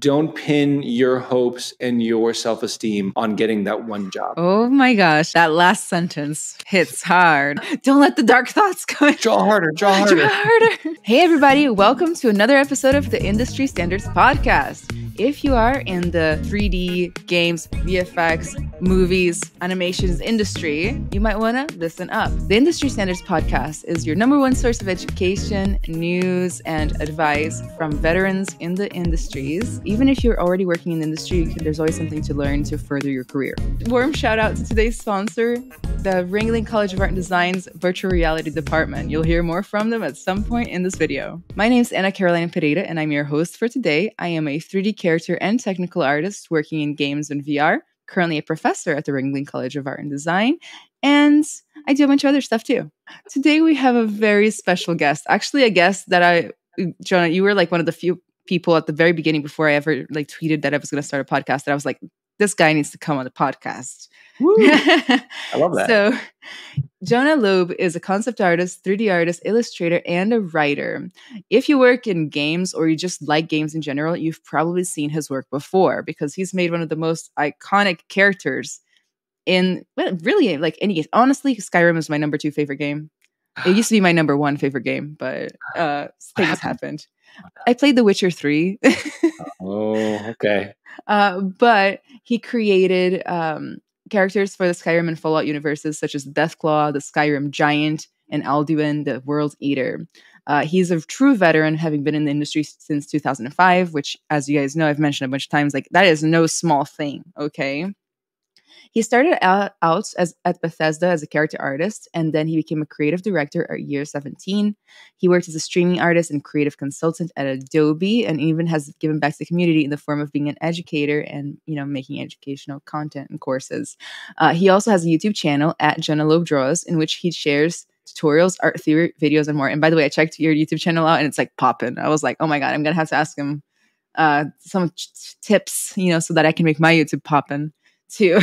don't pin your hopes and your self-esteem on getting that one job. Oh my gosh, that last sentence hits hard. Don't let the dark thoughts go in. Draw harder, draw harder. Draw harder. Hey everybody, welcome to another episode of the Industry Standards Podcast. If you are in the 3D games, VFX, movies, animations industry, you might want to listen up. The Industry Standards Podcast is your number one source of education, news, and advice from veterans in the industries. Even if you're already working in the industry, there's always something to learn to further your career. Warm shout out to today's sponsor, the Ringling College of Art and Design's Virtual Reality Department. You'll hear more from them at some point in this video. My name is Ana Carolina Pereira, and I'm your host for today. I am a 3D character and technical artist working in games and VR, currently a professor at the Ringling College of Art and Design, and I do a bunch of other stuff too. Today we have a very special guest. Actually, a guest that Jonah, you were like one of the few people at the very beginning before I ever like tweeted that I was going to start a podcast that I was like, this guy needs to come on the podcast. I love that. So Jonah Lobe is a concept artist, 3D artist, illustrator, and a writer. If you work in games or you just like games in general, you've probably seen his work before because he's made one of the most iconic characters in, well, really like any game. Honestly, Skyrim is my number 2 favorite game. It used to be my number 1 favorite game, but things happened. I played The Witcher 3. Oh, okay. But he created characters for the Skryrim and Fallout universes, such as Deathclaw, the Skyrim Giant, and Alduin, the World Eater. He's a true veteran, having been in the industry since 2005, which, as you guys know, I've mentioned a bunch of times, like that is no small thing, okay? He started out at Bethesda as a character artist, and then he became a creative director at year 17. He worked as a streaming artist and creative consultant at Adobe, and even has given back to the community in the form of being an educator and, you know, making educational content and courses. He also has a YouTube channel at Jonah Lobe Draws, in which he shares tutorials, art theory videos, and more. And by the way, I checked your YouTube channel out, and it's like popping. I was like, oh my god, I'm gonna have to ask him some tips, you know, so that I can make my YouTube poppin' too.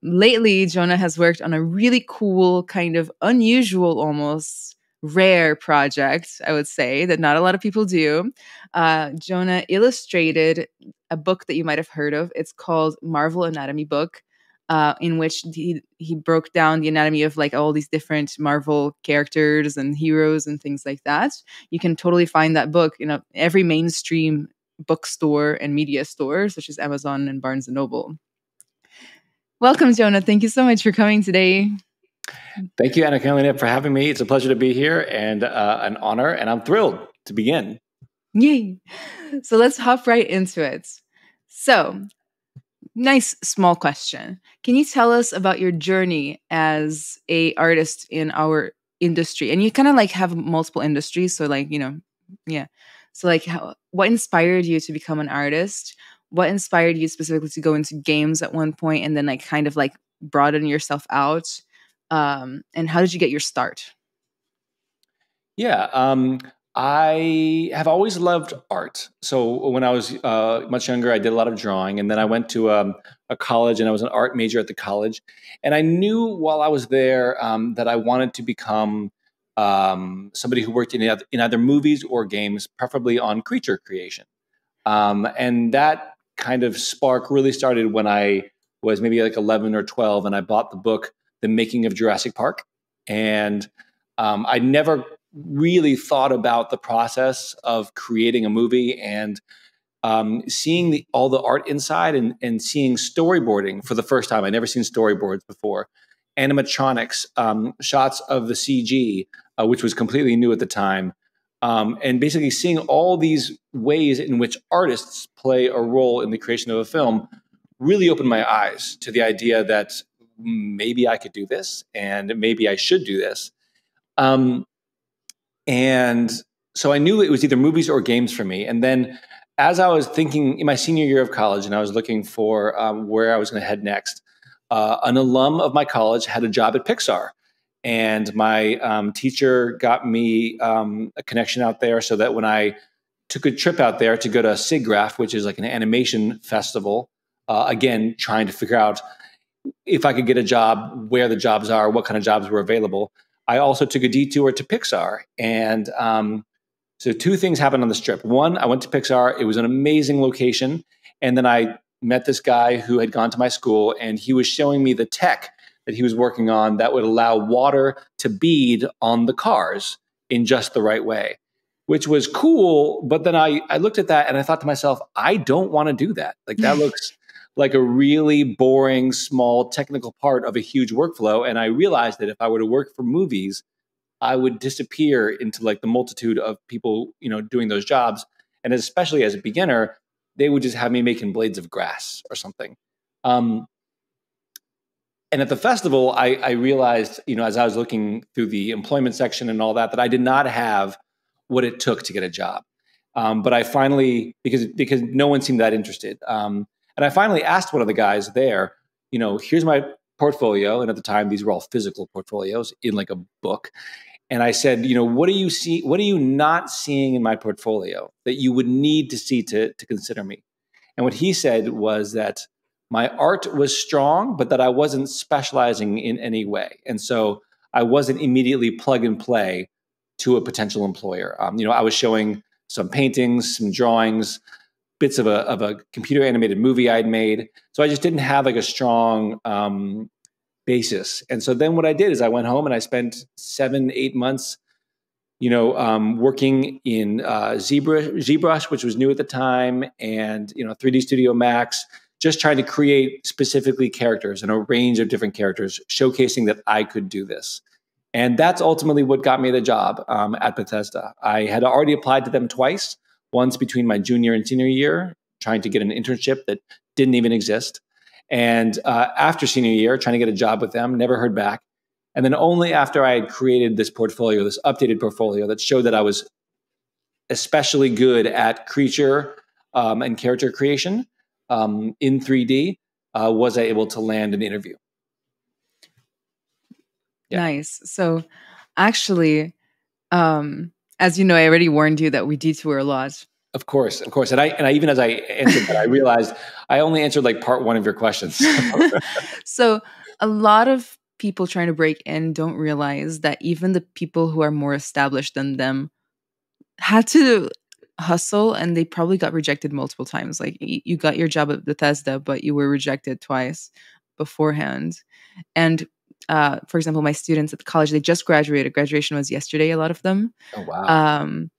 Lately, Jonah has worked on a really cool, kind of unusual, almost rare project, I would say, that not a lot of people do. Jonah illustrated a book that you might have heard of. It's called Marvel Anatomy Book, in which he broke down the anatomy of like all these different Marvel characters and heroes and things like that. You can totally find that book in every mainstream bookstore and media store, such as Amazon and Barnes & Noble. Welcome, Jonah. Thank you so much for coming today. Thank you, Ana Carolina, for having me. It's a pleasure to be here and an honor, and I'm thrilled to begin. Yay. So let's hop right into it. So, nice small question. Can you tell us about your journey as a artist in our industry? And you kind of like have multiple industries, so like, you know, yeah. So like what inspired you to become an artist? What inspired you specifically to go into games at one point and then like kind of like broaden yourself out? And how did you get your start? Yeah, I have always loved art. So when I was much younger, I did a lot of drawing. And then I went to a college and I was an art major at the college. And I knew while I was there that I wanted to become somebody who worked in either movies or games, preferably on creature creation. And that kind of spark really started when I was maybe like 11 or 12, and I bought the book, The Making of Jurassic Park. And I never really thought about the process of creating a movie and seeing all the art inside and seeing storyboarding for the first time. I'd never seen storyboards before. Animatronics, shots of the CG, which was completely new at the time. And basically seeing all these ways in which artists play a role in the creation of a film really opened my eyes to the idea that maybe I could do this and maybe I should do this. And so I knew it was either movies or games for me. And then as I was thinking in my senior year of college and I was looking for where I was going to head next, an alum of my college had a job at Pixar. And my teacher got me a connection out there so that when I took a trip out there to go to SIGGRAPH, which is like an animation festival, again, trying to figure out if I could get a job, where the jobs are, what kind of jobs were available. I also took a detour to Pixar and So two things happened on this trip. One, I went to Pixar. It was an amazing location. And then I met this guy who had gone to my school, and he was showing me the tech that he was working on that would allow water to bead on the cars in just the right way, which was cool. But then I looked at that and I thought to myself, I don't want to do that. Like that looks like a really boring, small technical part of a huge workflow. And I realized that if I were to work for movies, I would disappear into like the multitude of people, doing those jobs. And especially as a beginner, they would just have me making blades of grass or something. And at the festival, I realized, as I was looking through the employment section and all that, that I did not have what it took to get a job. But I finally, because no one seemed that interested. And I finally asked one of the guys there, here's my portfolio. And at the time, these were all physical portfolios in like a book. And I said, what do you see? What are you not seeing in my portfolio that you would need to see to consider me? And what he said was that my art was strong, but that I wasn't specializing in any way. And so I wasn't immediately plug and play to a potential employer. I was showing some paintings, some drawings, bits of a computer animated movie I'd made. So I just didn't have like a strong basis. And so then what I did is I went home and I spent 7-8 months, working in ZBrush, which was new at the time, and 3D Studio Max, just trying to create specifically characters and a range of different characters, showcasing that I could do this. And that's ultimately what got me the job at Bethesda. I had already applied to them twice, once between my junior and senior year, trying to get an internship that didn't even exist. And after senior year, trying to get a job with them, never heard back. And then only after I had created this portfolio, this updated portfolio that showed that I was especially good at creature and character creation in 3D, was I able to land an interview. Yeah. Nice. So actually, as you know, I already warned you that we detour a lot. Of course. And I even as I answered that, I realized I only answered like part one of your questions. So a lot of people trying to break in don't realize that even the people who are more established than them had to hustle, and they probably got rejected multiple times. Like you got your job at Bethesda, but you were rejected twice beforehand. And for example, my students at the college, they just graduated. Graduation was yesterday, a lot of them. Oh, wow.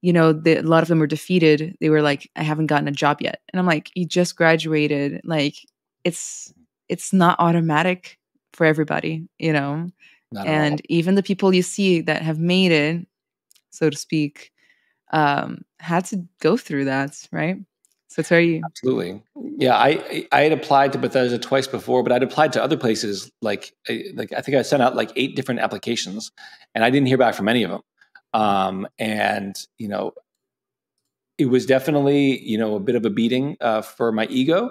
A lot of them were defeated. They were like, I haven't gotten a job yet. And I'm like, you just graduated. Like it's not automatic for everybody, and even the people you see that have made it, so to speak, had to go through that, right? So it's very absolutely, yeah. I had applied to Bethesda twice before, but I'd applied to other places. Like I think I sent out like 8 different applications, and I didn't hear back from any of them. And it was definitely a bit of a beating for my ego.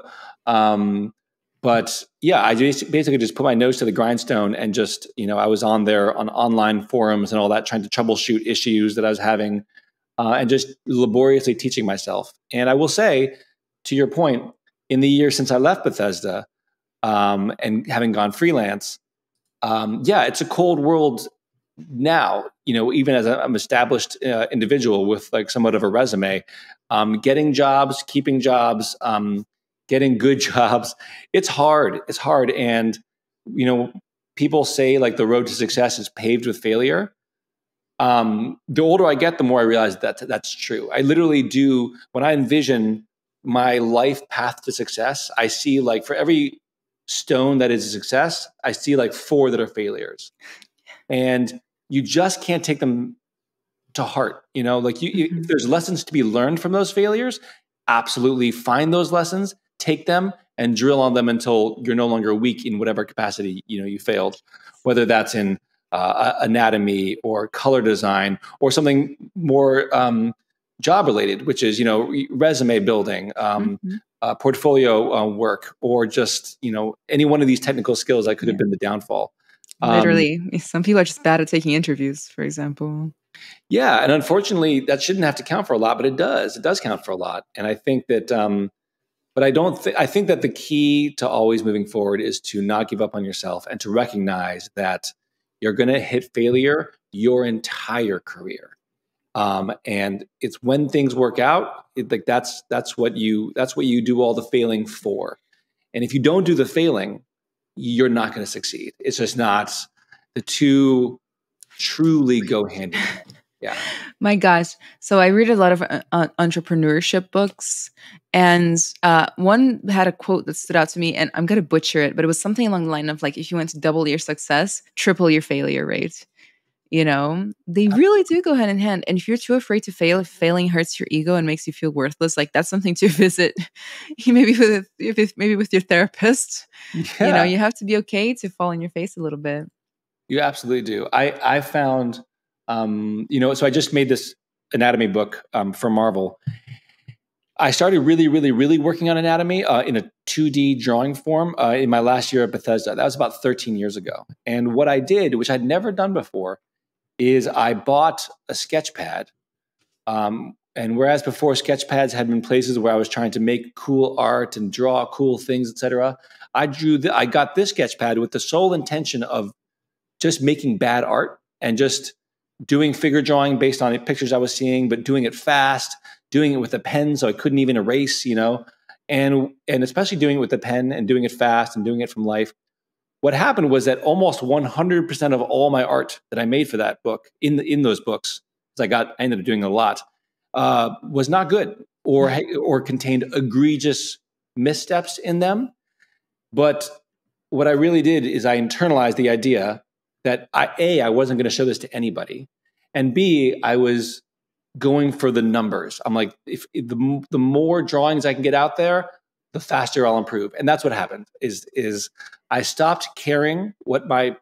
But yeah, I basically just put my nose to the grindstone and just I was on there on online forums and all that, trying to troubleshoot issues that I was having. And just laboriously teaching myself. And I will say, to your point, in the year since I left Bethesda and having gone freelance, it's a cold world now. Even as I'm established individual with like somewhat of a resume, getting jobs, keeping jobs, getting good jobs, it's hard. It's hard. And people say like the road to success is paved with failure. The older I get, the more I realize that that's true. I literally do, when I envision my life path to success, I see like for every stone that is a success, I see like 4 that are failures. And you just can't take them to heart. If there's lessons to be learned from those failures, absolutely find those lessons, take them and drill on them until you're no longer weak in whatever capacity, you failed, whether that's in anatomy or color design or something more job related, which is resume building, portfolio work, or just any one of these technical skills that could have been the downfall. Literally, some people are just bad at taking interviews, for example. Yeah, and unfortunately, that shouldn't have to count for a lot, but it does. It does count for a lot, and I think that. But I think that the key to always moving forward is to not give up on yourself and to recognize that you're going to hit failure your entire career. And it's when things work out, like that's what you do all the failing for. And if you don't do the failing, you're not going to succeed. It's just not, the two truly go hand in hand. Yeah. My gosh. So I read a lot of entrepreneurship books, and one had a quote that stood out to me, and I'm going to butcher it, but it was something along the line of like, if you want to double your success, triple your failure rate. You know, they really do go hand in hand. And if you're too afraid to fail, if failing hurts your ego and makes you feel worthless, like that's something to visit maybe with your therapist. Yeah. You know, you have to be okay to fall in your face a little bit. You absolutely do. I found, so I just made this anatomy book for Marvel. I started really, really, really working on anatomy in a 2D drawing form in my last year at Bethesda. That was about 13 years ago. And what I did, which I'd never done before, is I bought a sketch pad. And whereas before sketch pads had been places where I was trying to make cool art and draw cool things, etc., I got this sketch pad with the sole intention of just making bad art and just doing figure drawing based on the pictures I was seeing, but doing it fast, doing it with a pen so I couldn't even erase, and especially doing it with a pen and doing it fast and doing it from life. What happened was that almost 100% of all my art that I made for that book, in those books, because I ended up doing a lot, was not good or contained egregious missteps in them. But what I really did is I internalized the idea that I wasn't going to show this to anybody, and B, I was going for the numbers. I'm like, if the more drawings I can get out there, the faster I'll improve. And that's what happened is I stopped caring what my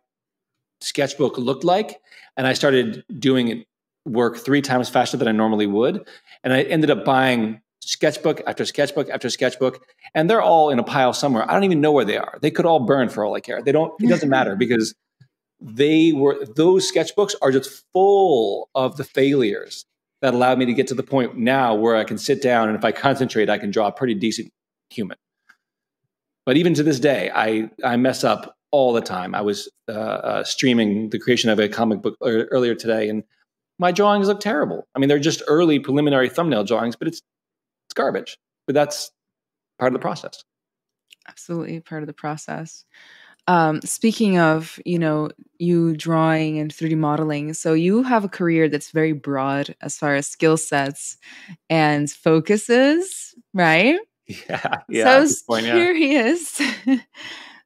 sketchbook looked like, and I started doing work 3 times faster than I normally would. And I ended up buying sketchbook after sketchbook after sketchbook, and they're all in a pile somewhere. I don't even know where they are. They could all burn for all I care. It doesn't matter, because those sketchbooks are just full of the failures that allowed me to get to the point now where I can sit down, and if I concentrate, I can draw a pretty decent human. But even to this day, I mess up all the time. I was streaming the creation of a comic book earlier today, and my drawings look terrible. I mean, they're just early preliminary thumbnail drawings, but it's garbage. But that's part of the process. Absolutely part of the process. Speaking of, you drawing and 3D modeling, so you have a career that's very broad as far as skill sets and focuses, right? Yeah. So I was curious.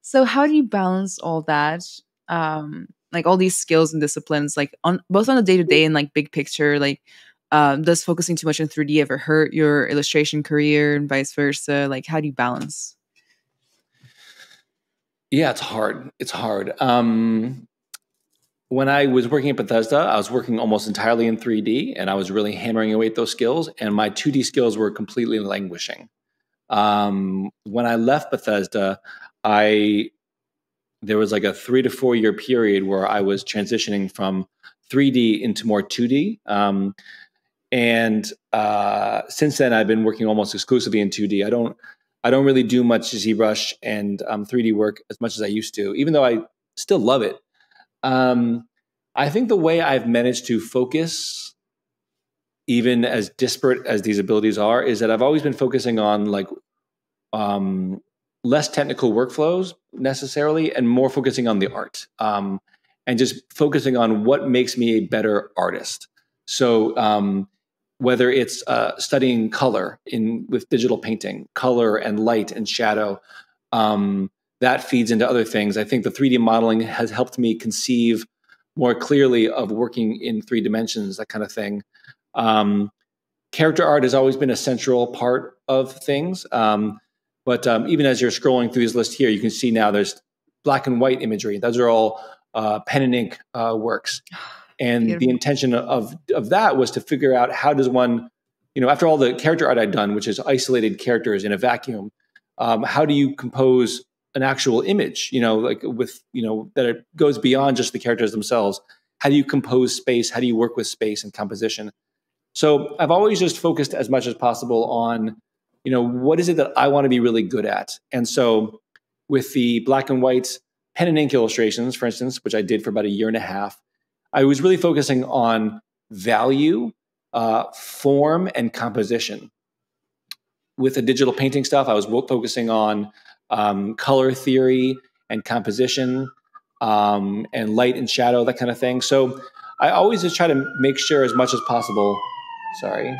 So how do you balance all that? Like all these skills and disciplines, like both on the day-to-day and like big picture, like does focusing too much on 3D ever hurt your illustration career and vice versa? Like, how do you balance? Yeah, it's hard. It's hard. When I was working at Bethesda, I was working almost entirely in 3D, and I was really hammering away at those skills, and my 2D skills were completely languishing. When I left Bethesda, there was like a 3 to 4 year period where I was transitioning from 3D into more 2D. And since then, I've been working almost exclusively in 2D. I don't really do much ZBrush and 3D work as much as I used to, even though I still love it. I think the way I've managed to focus, even as disparate as these abilities are, is that I've always been focusing on like less technical workflows necessarily, and more focusing on the art, and just focusing on what makes me a better artist. So whether it's studying color with digital painting, color and light and shadow, that feeds into other things. I think the 3D modeling has helped me conceive more clearly of working in 3 dimensions, that kind of thing. Character art has always been a central part of things. But even as you're scrolling through this list here, you can see now there's black and white imagery. Those are all pen and ink works. And beautiful. The intention of that was to figure out, how does one, after all the character art I'd done, which is isolated characters in a vacuum, how do you compose an actual image, that it goes beyond just the characters themselves? How do you compose space? How do you work with space and composition? So I've always just focused as much as possible on, what is it that I want to be really good at? And so with the black and white pen and ink illustrations, for instance, which I did for about 1.5 years, I was really focusing on value form and composition. With the digital painting stuff, I was focusing on color theory and composition, and light and shadow, that kind of thing. So I always just try to make sure as much as possible. Sorry.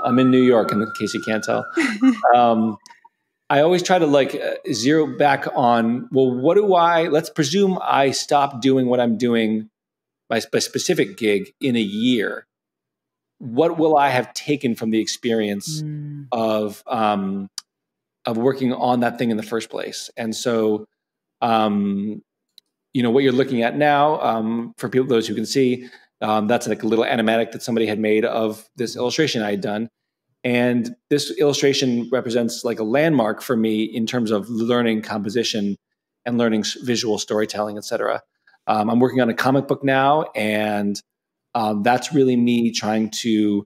I'm in New York, in case you can't tell. I always try to like zero back on, well, let's presume I stop doing what I'm doing, my specific gig, in a year. What will I have taken from the experience of working on that thing in the first place? And so, what you're looking at now, for those who can see, that's like a little animatic that somebody had made of this illustration I had done. And this illustration represents like a landmark for me in terms of learning composition and learning visual storytelling, et cetera. I'm working on a comic book now, and that's really me trying to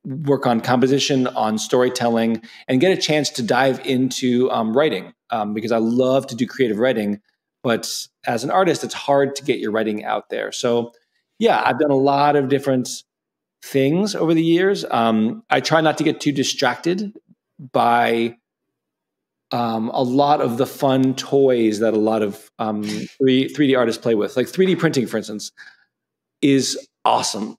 work on composition, on storytelling, and get a chance to dive into writing, because I love to do creative writing. But as an artist, it's hard to get your writing out there. So yeah, I've done a lot of different things over the years. I try not to get too distracted by a lot of the fun toys that a lot of 3D artists play with. Like 3D printing, for instance, is awesome.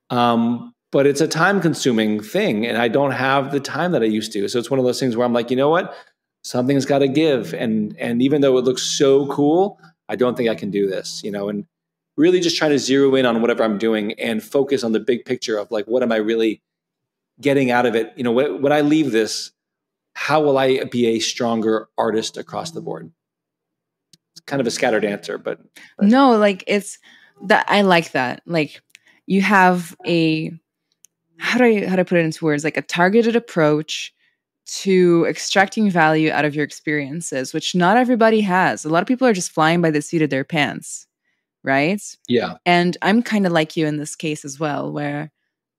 But it's a time-consuming thing, and I don't have the time that I used to. So it's one of those things where I'm like, you know what? Something's got to give. And even though it looks so cool, I don't think I can do this, and really just trying to zero in on whatever I'm doing and focus on the big picture of like, what am I really getting out of it? When I leave this, how will I be a stronger artist across the board? It's kind of a scattered answer, but no, like it's that I like that. Like you have how do I put it into words? Like a targeted approach to extracting value out of your experiences, which not everybody has. A lot of people are just flying by the seat of their pants. Right? Yeah. And I'm kind of like you in this case as well, where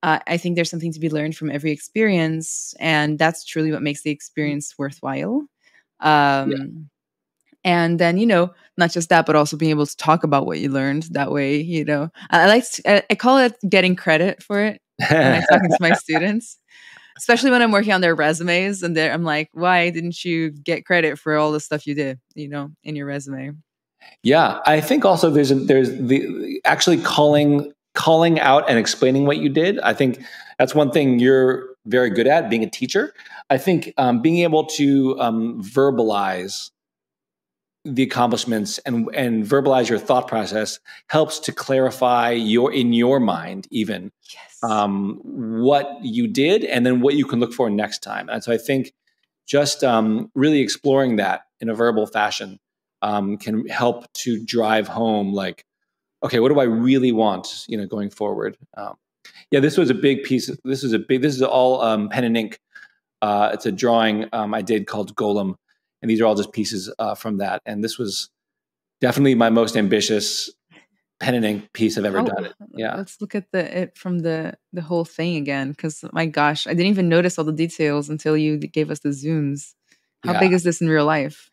I think there's something to be learned from every experience. And that's truly what makes the experience worthwhile. And then, not just that, but also being able to talk about what you learned that way, I call it getting credit for it when I'm talking to my students, especially when I'm working on their resumes. And I'm like, why didn't you get credit for all the stuff you did, in your resume? Yeah, I think also there's the actually calling out and explaining what you did. I think that's one thing you're very good at, being a teacher. I think being able to verbalize the accomplishments and verbalize your thought process helps to clarify in your mind even what you did and then what you can look for next time. And so I think just really exploring that in a verbal fashion can help to drive home, like, okay, what do I really want, going forward? This was a big piece. This is all pen and ink. It's a drawing I did called Golem, and these are all just pieces from that. And this was definitely my most ambitious pen and ink piece I've ever done. Yeah. Let's look at it from the whole thing again, because my gosh, I didn't even notice all the details until you gave us the zooms. How big is this in real life?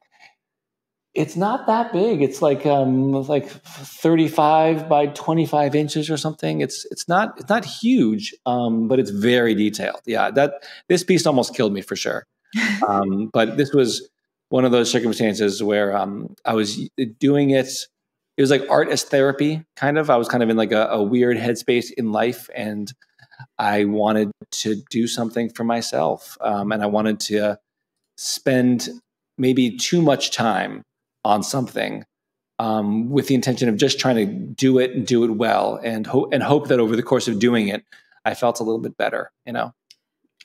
It's not that big. It's like 35 by 25 inches or something. It's not huge, but it's very detailed. Yeah, this piece almost killed me for sure. But this was one of those circumstances where I was doing it. It was like art as therapy, kind of. I was kind of in like a weird headspace in life, and I wanted to do something for myself, and I wanted to spend maybe too much time on something with the intention of just trying to do it and do it well, and hope that over the course of doing it, I felt a little bit better, I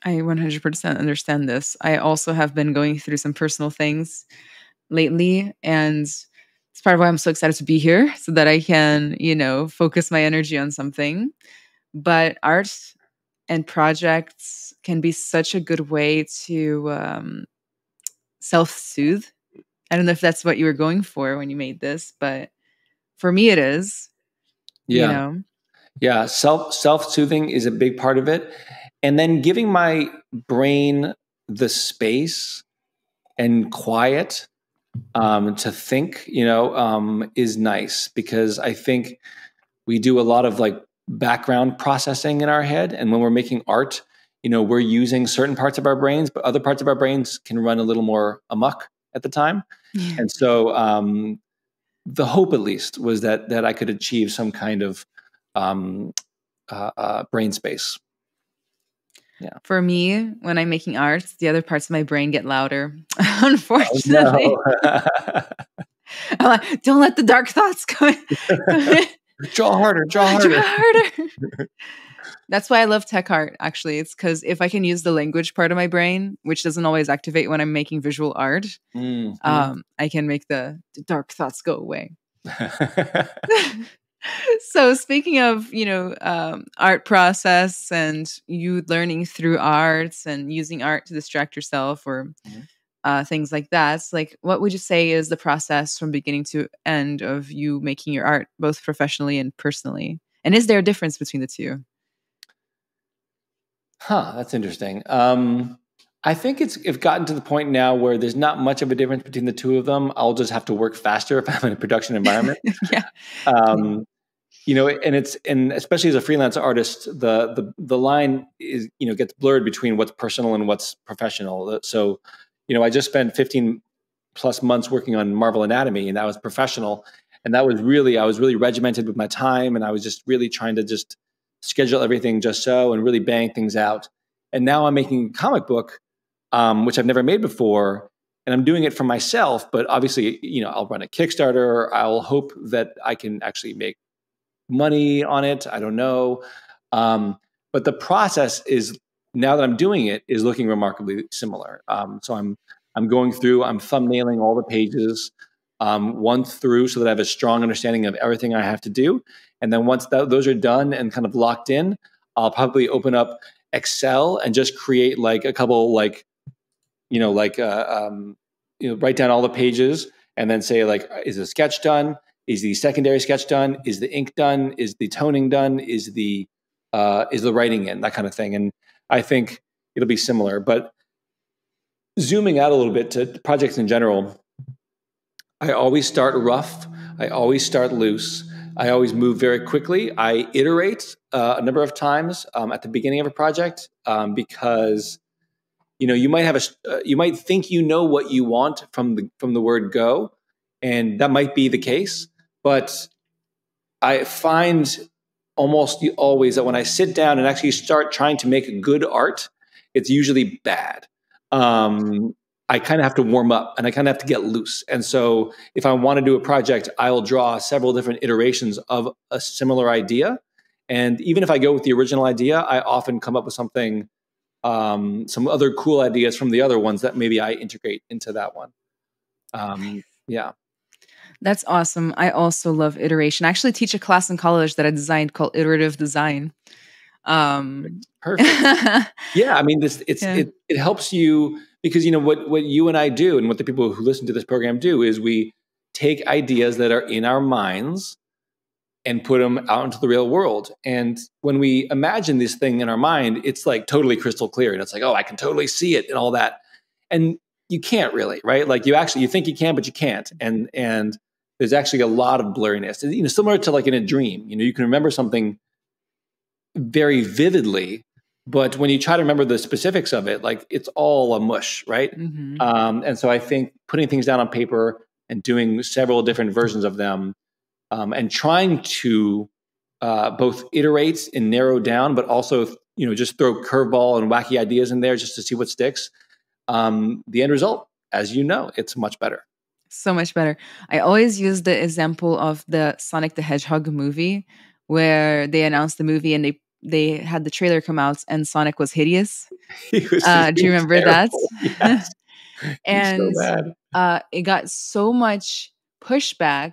100% understand this. I also have been going through some personal things lately, and it's part of why I'm so excited to be here so that I can, focus my energy on something. But art and projects can be such a good way to self-soothe. I don't know if that's what you were going for when you made this, but for me it is. Yeah. Yeah. Self-soothing is a big part of it. And then giving my brain the space and quiet to think, is nice, because I think we do a lot of like background processing in our head. And when we're making art, we're using certain parts of our brains, but other parts of our brains can run a little more amok at the time. Yeah. And so the hope, at least, was that I could achieve some kind of brain space. Yeah. For me, when I'm making art, the other parts of my brain get louder. Unfortunately. Oh, no. I'm like, don't let the dark thoughts go in. Draw harder. That's why I love tech art, actually. It's because if I can use the language part of my brain, which doesn't always activate when I'm making visual art, I can make the dark thoughts go away. So speaking of, art process and you learning through arts and using art to distract yourself or things like that, like what would you say is the process from beginning to end of you making your art, both professionally and personally? And is there a difference between the two? That's interesting. I think it's gotten to the point now where there's not much of a difference between the two of them. I'll just have to work faster if I'm in a production environment. Yeah. And especially as a freelance artist, the line is, gets blurred between what's personal and what's professional. So, I just spent 15 plus months working on Marvel Anatomy, and that was professional. And I was really regimented with my time, and I was just really trying to just schedule everything just so and really bang things out. And now I'm making a comic book, which I've never made before, and I'm doing it for myself. But obviously, I'll run a Kickstarter. I'll hope that I can actually make money on it. I don't know. But the process is, now that I'm doing it, is looking remarkably similar. So I'm going through, I'm thumbnailing all the pages one through so that I have a strong understanding of everything I have to do. And then once those are done and kind of locked in, I'll probably open up Excel and just create like a couple, write down all the pages and then say, like, is the sketch done? Is the secondary sketch done? Is the ink done? Is the toning done? Is the writing in? That kind of thing. And I think it'll be similar. But zooming out a little bit to projects in general, I always start rough. I always start loose. I always move very quickly. I iterate a number of times at the beginning of a project because you might think what you want from the word go, and that might be the case. But I find almost always that when I sit down and actually start trying to make good art, it's usually bad. I kind of have to warm up and I kind of have to get loose. And so if I want to do a project, I'll draw several different iterations of a similar idea. And even if I go with the original idea, I often come up with something, some other cool ideas from the other ones that maybe I integrate into that one. Yeah. That's awesome. I also love iteration. I actually teach a class in college that I designed called iterative design. Perfect. Yeah. I mean, it helps you because, what you and I do and what the people who listen to this program do is we take ideas that are in our minds and put them out into the real world. And when we imagine this thing in our mind, it's like totally crystal clear. And it's like, oh, I can totally see it and all that. And you can't really, right? Like you think you can, but you can't. And there's actually a lot of blurriness, similar to like in a dream. You can remember something very vividly, but when you try to remember the specifics of it, like it's all a mush, right? Mm-hmm. And so I think putting things down on paper and doing several different versions of them and trying to both iterate and narrow down, but also, just throw curveball and wacky ideas in there just to see what sticks. The end result, as you know, it's much better. So much better. I always use the example of the Sonic the Hedgehog movie where they announced the movie and they had the trailer come out and Sonic was hideous. Do you remember that? Yes. And so it got so much pushback,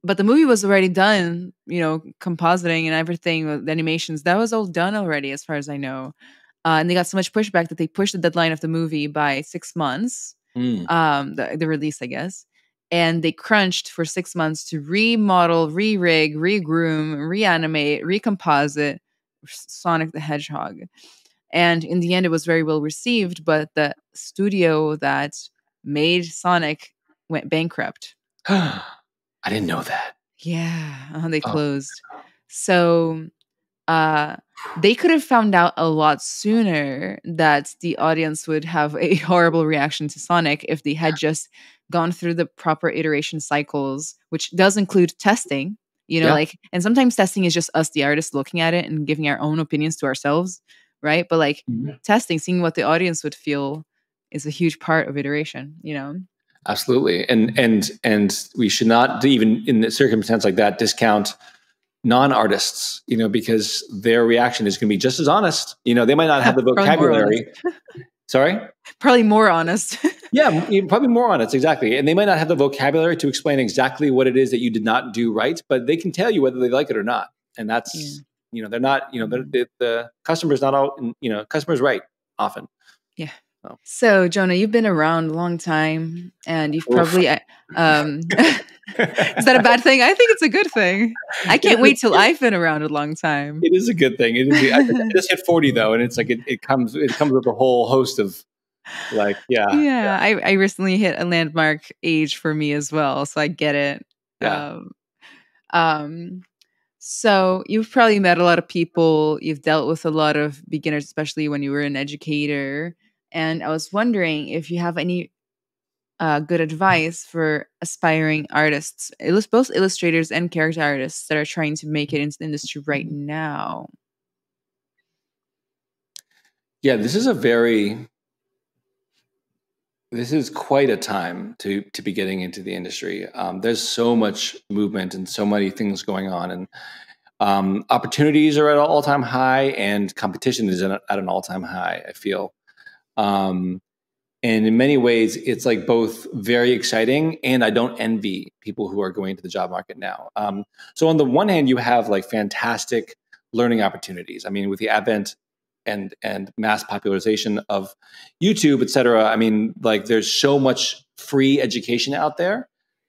but the movie was already done, compositing and everything, the animations, that was all done already as far as I know. And they got so much pushback that they pushed the deadline of the movie by 6 months. The release, I guess. And they crunched for 6 months to remodel, re-rig, re-groom, reanimate, recomposite Sonic the Hedgehog. And in the end, it was very well received, but the studio that made Sonic went bankrupt. I didn't know that. Yeah, they closed. So they could have found out a lot sooner that the audience would have a horrible reaction to Sonic if they had just gone through the proper iteration cycles, which does include testing, Yeah. like, and sometimes testing is just us, the artists, looking at it and giving our own opinions to ourselves, right? But like testing, seeing what the audience would feel is a huge part of iteration, Absolutely. And we should not, even in a circumstance like that, discount non-artists, because their reaction is going to be just as honest. They might not have the vocabulary. Sorry? Probably more honest. Yeah, probably more honest, exactly. And they might not have the vocabulary to explain exactly what it is that you did not do right, but they can tell you whether they like it or not. And that's, they're not, the customer's not all, customer's right often. Yeah. So, Jonah, you've been around a long time, and you've probably is that a bad thing? I think it's a good thing. I can't wait till I've been around a long time. It is a good thing. I just hit 40 though, and it's like it comes with a whole host of Yeah. I recently hit a landmark age for me as well, so I get it. Yeah. So you've probably met a lot of people. You've dealt with a lot of beginners, especially when you were an educator. And I was wondering if you have any good advice for aspiring artists, both illustrators and character artists that are trying to make it into the industry right now. Yeah, this is quite a time to be getting into the industry. There's so much movement and so many things going on, and opportunities are at an all-time high, and competition is at an all-time high, I feel. And in many ways, it's like both very exciting, and I don't envy people who are going into the job market now. So on the one hand, you have like fantastic learning opportunities. I mean, with the advent and mass popularization of YouTube, et cetera, I mean, like there's so much free education out there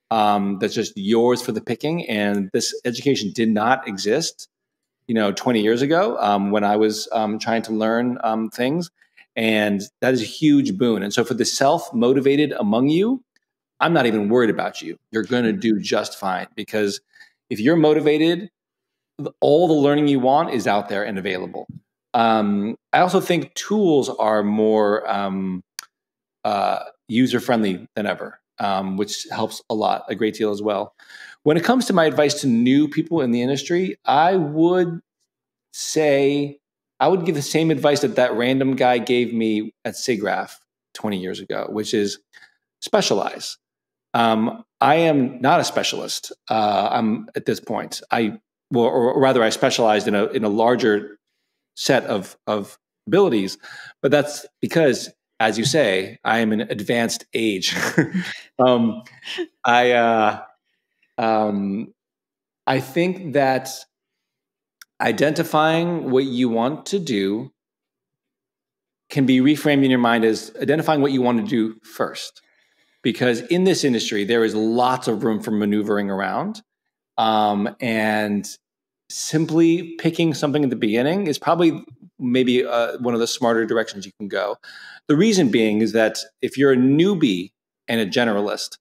that's just yours for the picking. And this education did not exist, 20 years ago when I was trying to learn things. And that is a huge boon. And so for the self-motivated among you, I'm not even worried about you. You're going to do just fine, because if you're motivated, all the learning you want is out there and available. I also think tools are more user-friendly than ever, which helps a great deal as well. When it comes to my advice to new people in the industry, I would give the same advice that random guy gave me at SIGGRAPH 20 years ago, which is specialize. I am not a specialist. I'm at this point. Or rather, I specialized in a larger set of abilities, but that's because, as you say, I am an advanced age. I think that identifying what you want to do can be reframed in your mind as identifying what you want to do first. Because in this industry, there is lots of room for maneuvering around. And simply picking something at the beginning is probably maybe one of the smarter directions you can go. The reason being is that if you're a newbie and a generalist,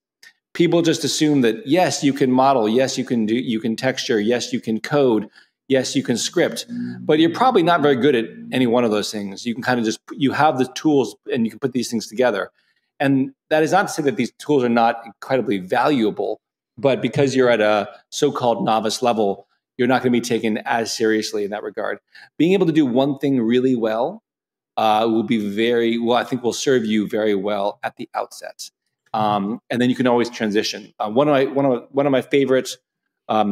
people just assume that, yes, you can model, yes, you can texture, yes, you can code, yes, you can script, but you're probably not very good at any one of those things. You can kind of you have the tools and you can put these things together. And that is not to say that these tools are not incredibly valuable, but because you're at a so-called novice level, you're not going to be taken as seriously in that regard. Being able to do one thing really well will be I think will serve you very well at the outset. And then you can always transition. One of my favorite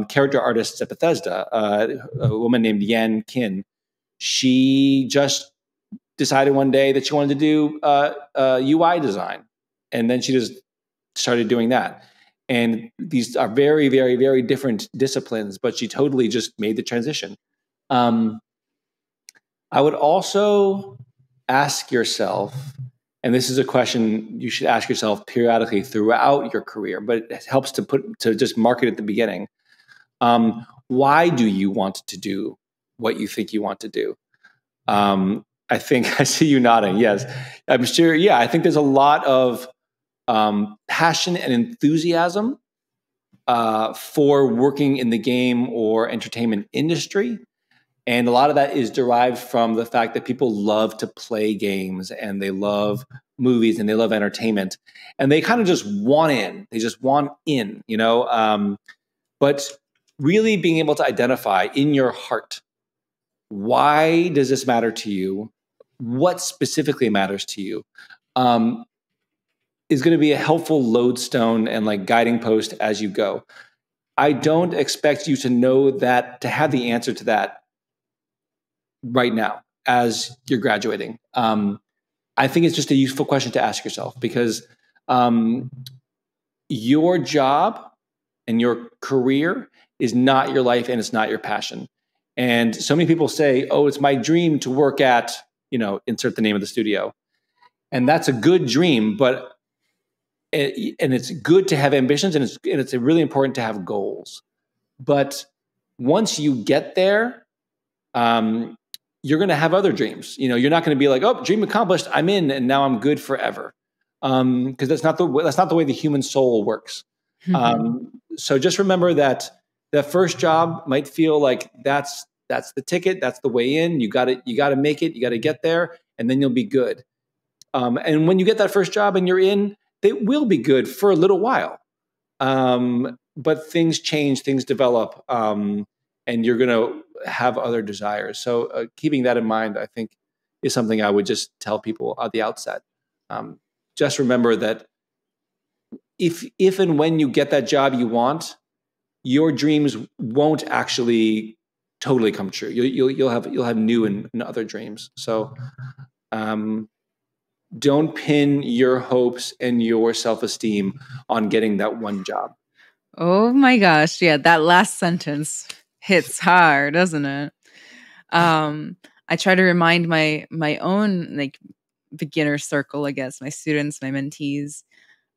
character artists at Bethesda, a woman named Yan Kin, she just decided one day that she wanted to do UI design, and then she just started doing that. And these are very, very, very different disciplines, but she totally just made the transition. I would also ask yourself, and this is a question you should ask yourself periodically throughout your career, but it helps to just mark it at the beginning. Why do you want to do what you think you want to do? I think I see you nodding. Yes, I'm sure. Yeah, I think there's a lot of passion and enthusiasm for working in the game or entertainment industry. And a lot of that is derived from the fact that people love to play games and they love movies and they love entertainment. And they kind of just want in. They just want in, but really being able to identify in your heart, why does this matter to you? What specifically matters to you? Is going to be a helpful lodestone and like guiding post as you go. I don't expect you to know that, to have the answer to that right now as you're graduating. I think it's just a useful question to ask yourself, because your job and your career is not your life and it's not your passion. And so many people say, oh, it's my dream to work at, insert the name of the studio. And that's a good dream, and it's good to have ambitions, and it's really important to have goals. But once you get there, you're going to have other dreams. You're not going to be like, oh, dream accomplished, I'm in, and now I'm good forever. Because that's not the way the human soul works. Mm-hmm. So just remember that the first job might feel like that's the ticket, that's the way in. You got to make it, you got to get there, and then you'll be good. And when you get that first job and you're in, they will be good for a little while. But things change, things develop, and you're going to have other desires. So keeping that in mind, I think, is something I would just tell people at the outset. Just remember that if and when you get that job you want, your dreams won't actually totally come true. You'll have new and other dreams. So don't pin your hopes and your self-esteem on getting that one job. Oh my gosh. Yeah, that last sentence hits hard, doesn't it? I try to remind my own like beginner circle, I guess, my students, my mentees,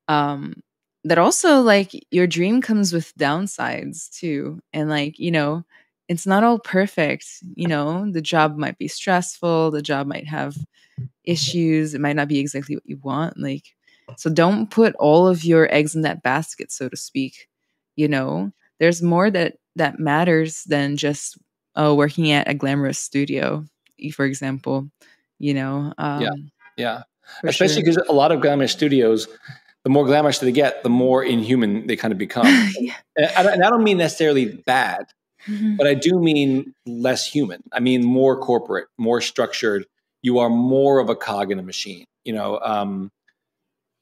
that also like your dream comes with downsides too. And like, it's not all perfect. The job might be stressful. The job might have issues. It might not be exactly what you want. Like, so don't put all of your eggs in that basket, so to speak. There's more that matters than just working at a glamorous studio, for example. Yeah. Especially because a lot of glamorous studios, the more glamorous they get, the more inhuman they kind of become. Yeah. And I don't mean necessarily bad, but I do mean less human. I mean more corporate, more structured. You are more of a cog in a machine.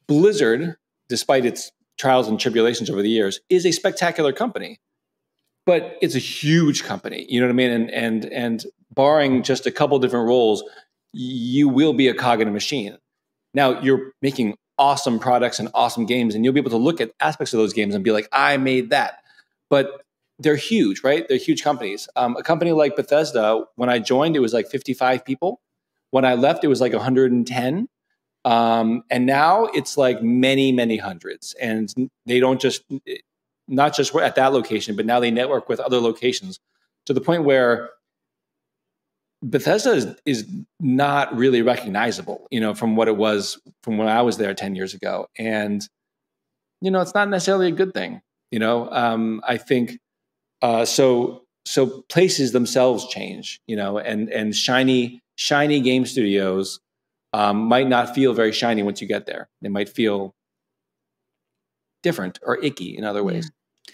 Blizzard, despite its trials and tribulations over the years, is a spectacular company, but it's a huge company. You know what I mean? And barring just a couple different roles, you will be a cog in a machine. Now you're making awesome products and awesome games, and you'll be able to look at aspects of those games and be like, I made that. But they're huge, right? They're huge companies. A company like Bethesda, when I joined, it was like 55 people. When I left, it was like 110. And now it's like many, many hundreds. And they don't not just at that location, but now they network with other locations to the point where Bethesda is not really recognizable, from what it was from when I was there 10 years ago. And, it's not necessarily a good thing, I think, so places themselves change, and shiny game studios, might not feel very shiny once you get there. They might feel different or icky in other ways.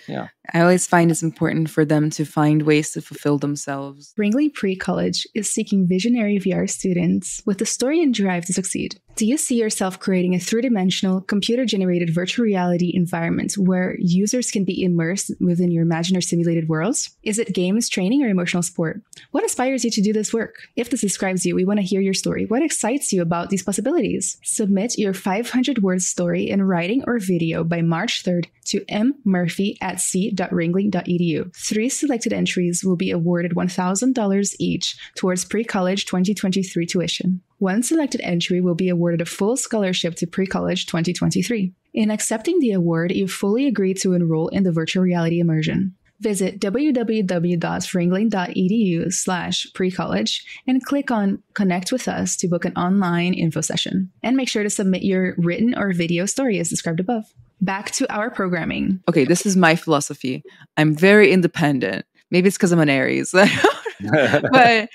Yeah. I always find it's important for them to find ways to fulfill themselves. Ringling Pre-College is seeking visionary VR students with the story and drive to succeed. Do you see yourself creating a three-dimensional, computer-generated virtual reality environment where users can be immersed within your imaginary simulated worlds? Is it games, training, or emotional support? What inspires you to do this work? If this describes you, we want to hear your story. What excites you about these possibilities? Submit your 500-word story in writing or video by March 3rd to mmurphy@c.ringling.edu. 3 selected entries will be awarded $1,000 each towards pre-college 2023 tuition. 1 selected entry will be awarded a full scholarship to pre-college 2023. In accepting the award, you fully agree to enroll in the virtual reality immersion. Visit www.ringling.edu/precollege and click on Connect with Us to book an online info session. And make sure to submit your written or video story as described above. Back to our programming. Okay, this is my philosophy. I'm very independent. Maybe it's because I'm an Aries. but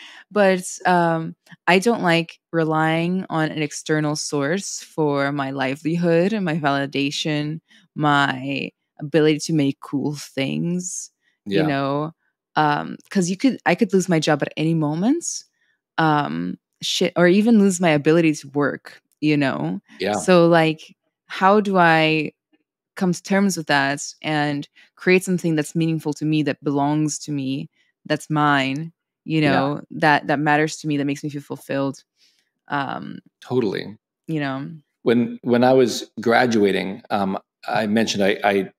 I don't like relying on an external source for my livelihood and my validation, my ability to make cool things, you Yeah. know, because I could lose my job at any moment, shit, or even lose my ability to work, you know. Yeah. So like, how do I come to terms with that and create something that's meaningful to me, that belongs to me, that's mine, you Yeah. know, that matters to me, that makes me feel fulfilled. Um, Totally. you know. When I was graduating, I mentioned I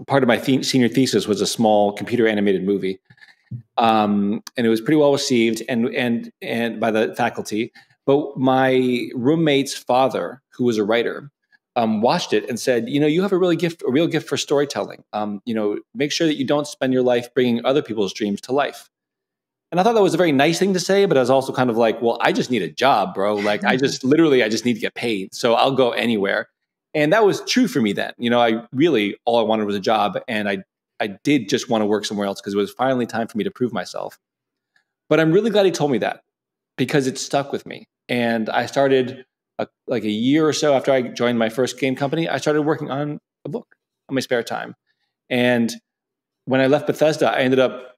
part of my senior thesis was a small computer animated movie, and it was pretty well received and by the faculty. But my roommate's father, who was a writer, watched it and said, "You know, you have a real gift for storytelling. You know, make sure that you don't spend your life bringing other people's dreams to life." And I thought that was a very nice thing to say, but I was also kind of like, well, I just need a job, bro. Like I just need to get paid. So I'll go anywhere. And that was true for me then. You know, all I wanted was a job. And I did just want to work somewhere else because it was finally time for me to prove myself. But I'm really glad he told me that because it stuck with me. And I started like a year or so after I joined my first game company, I started working on a book on my spare time. And when I left Bethesda, I ended up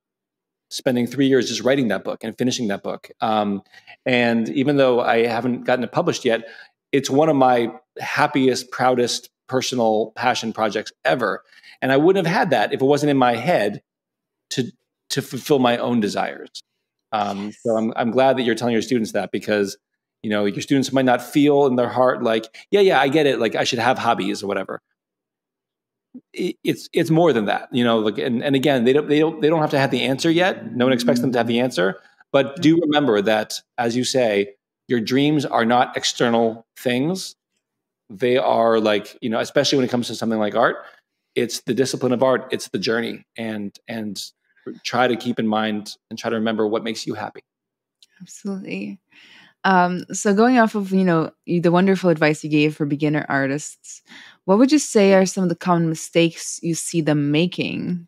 spending 3 years just writing that book and finishing that book. And even though I haven't gotten it published yet, it's one of my happiest, proudest personal passion projects ever. And I wouldn't have had that if it wasn't in my head to fulfill my own desires. So I'm glad that you're telling your students that because you know your students might not feel in their heart like, yeah, I get it. Like I should have hobbies or whatever. It's more than that, you know. Like, and again, they don't have to have the answer yet. No one expects them to have the answer, but do remember that, as you say, your dreams are not external things. They are like, you know, especially when it comes to something like art, it's the discipline of art. It's the journey, and try to keep in mind and try to remember what makes you happy. Absolutely. So going off of, you know, the wonderful advice you gave for beginner artists, what would you say are some of the common mistakes you see them making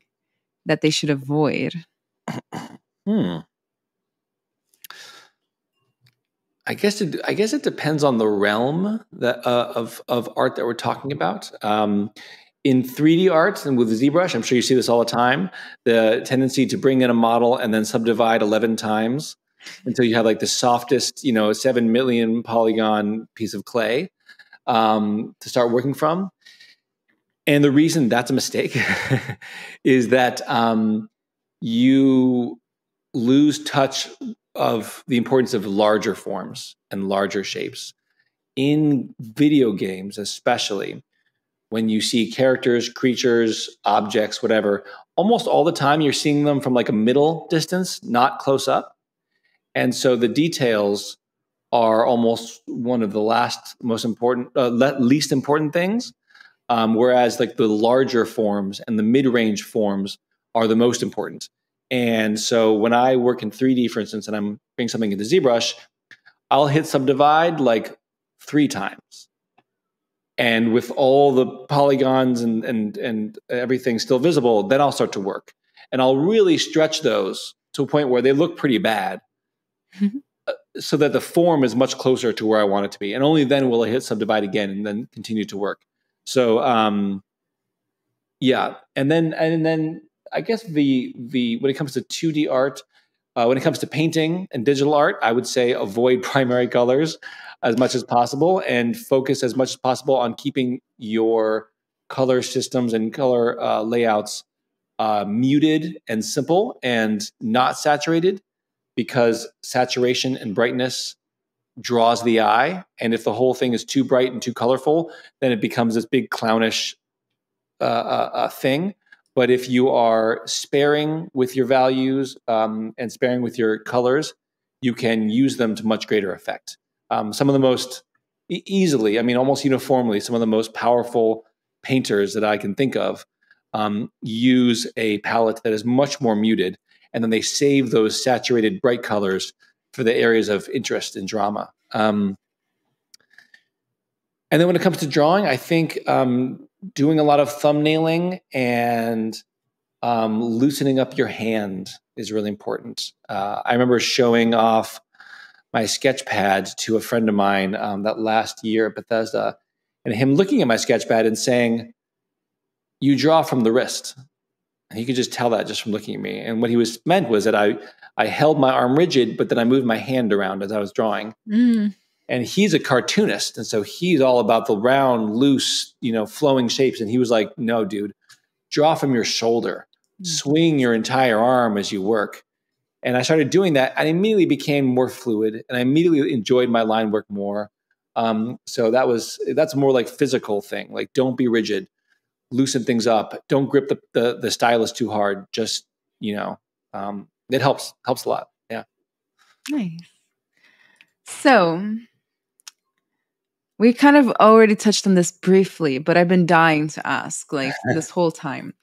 that they should avoid? I guess it depends on the realm that of art that we're talking about. In 3D art and with ZBrush, I'm sure you see this all the time. The tendency to bring in a model and then subdivide 11 times until you have like the softest, you know, 7 million polygon piece of clay to start working from. And the reason that's a mistake is that you lose touch of the importance of larger forms and larger shapes. In video games, especially, when you see characters, creatures, objects, whatever, almost all the time you're seeing them from like a middle distance, not close up. And so the details are almost one of the least important things. Whereas like the larger forms and the mid-range forms are the most important. And so when I work in 3D, for instance, and I'm bringing something into ZBrush, I'll hit subdivide like 3 times. And with all the polygons and everything still visible, then I'll start to work. And I'll really stretch those to a point where they look pretty bad so that the form is much closer to where I want it to be. And only then will I hit subdivide again and then continue to work. So yeah, and then I guess the when it comes to 2D art, when it comes to painting and digital art, I would say avoid primary colors as much as possible and focus as much as possible on keeping your color systems and color layouts muted and simple and not saturated, because saturation and brightness draws the eye, and if the whole thing is too bright and too colorful, then it becomes this big clownish thing. But if you are sparing with your values and sparing with your colors, you can use them to much greater effect. Some of the most easily, I mean, almost uniformly, some of the most powerful painters that I can think of use a palette that is much more muted, and then they save those saturated bright colors for the areas of interest and drama. And then when it comes to drawing, I think doing a lot of thumbnailing and loosening up your hand is really important. I remember showing off my sketch pad to a friend of mine that last year at Bethesda, and him looking at my sketch pad and saying, "You draw from the wrist." And he could just tell that just from looking at me. And what he meant was that I held my arm rigid, but then I moved my hand around as I was drawing. Mm. And he's a cartoonist, and so he's all about the round, loose, flowing shapes. And he was like, "No, dude, draw from your shoulder, swing your entire arm as you work." And I started doing that. I immediately became more fluid, and I immediately enjoyed my line work more. So that's more like physical thing. Like, don't be rigid, loosen things up. Don't grip the stylus too hard. Just, it helps a lot. Yeah. Nice. So we kind of already touched on this briefly, but I've been dying to ask like this whole time.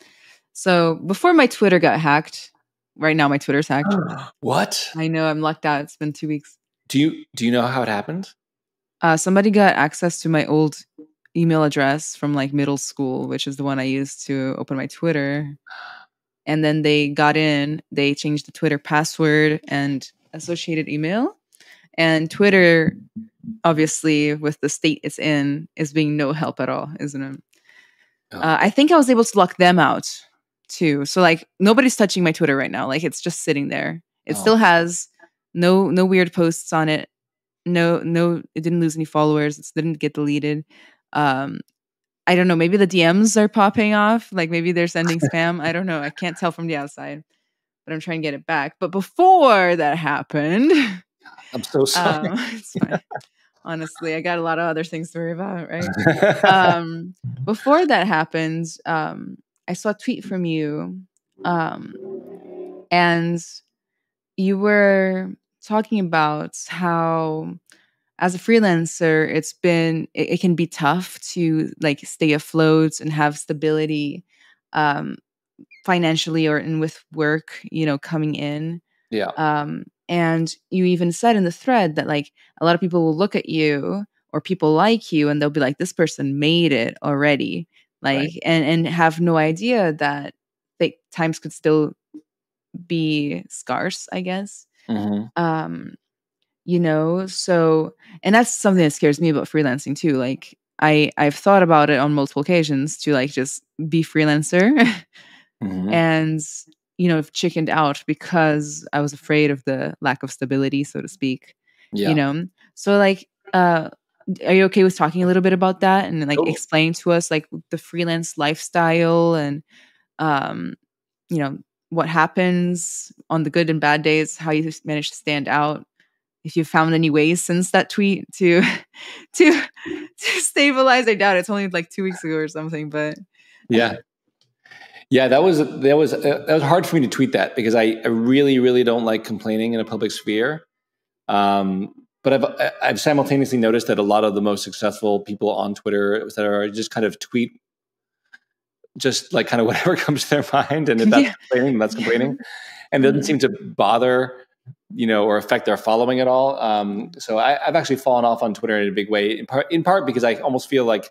So before my Twitter got hacked, right now my Twitter's hacked. What? I know, I'm locked out. It's been 2 weeks. Do you know how it happened? Somebody got access to my old email address from like middle school, which is the one I used to open my Twitter. And then they got in, they changed the Twitter password and associated email. And Twitter, obviously, with the state it's in, is being no help at all, isn't it? Oh. I think I was able to lock them out too. So like nobody's touching my Twitter right now. Like it's just sitting there. It still has no weird posts on it. No, it didn't lose any followers. It didn't get deleted. I don't know. Maybe the DMs are popping off. Like maybe they're sending spam. I don't know. I can't tell from the outside, but I'm trying to get it back. But before that happened, I'm so sorry. It's fine. Honestly, I got a lot of other things to worry about, right? Before that happened, I saw a tweet from you, and you were talking about how as a freelancer, it can be tough to like stay afloat and have stability financially or with work, coming in. Yeah. And you even said in the thread that like a lot of people will look at you or people like you and they'll be like, this person made it already. Like, Right. and have no idea that times could still be scarce, I guess. Mm-hmm. So, and that's something that scares me about freelancing too. Like I've thought about it on multiple occasions to like just be freelancer Mm-hmm. and, chickened out because I was afraid of the lack of stability, so to speak, Yeah. So like, are you okay with talking a little bit about that and like Totally. explain to us like the freelance lifestyle and, what happens on the good and bad days, how you manage to stand out? If you've found any ways since that tweet to stabilize. I doubt it's only like 2 weeks ago or something, but Yeah. That was hard for me to tweet that because I really, really don't like complaining in a public sphere. But I've simultaneously noticed that a lot of the most successful people on Twitter that are just kind of tweet just like kind of whatever comes to their mind, and if that's complaining, that's complaining, and it doesn't seem to bother or affect their following at all. So I've actually fallen off on Twitter in a big way, in part because I almost feel like,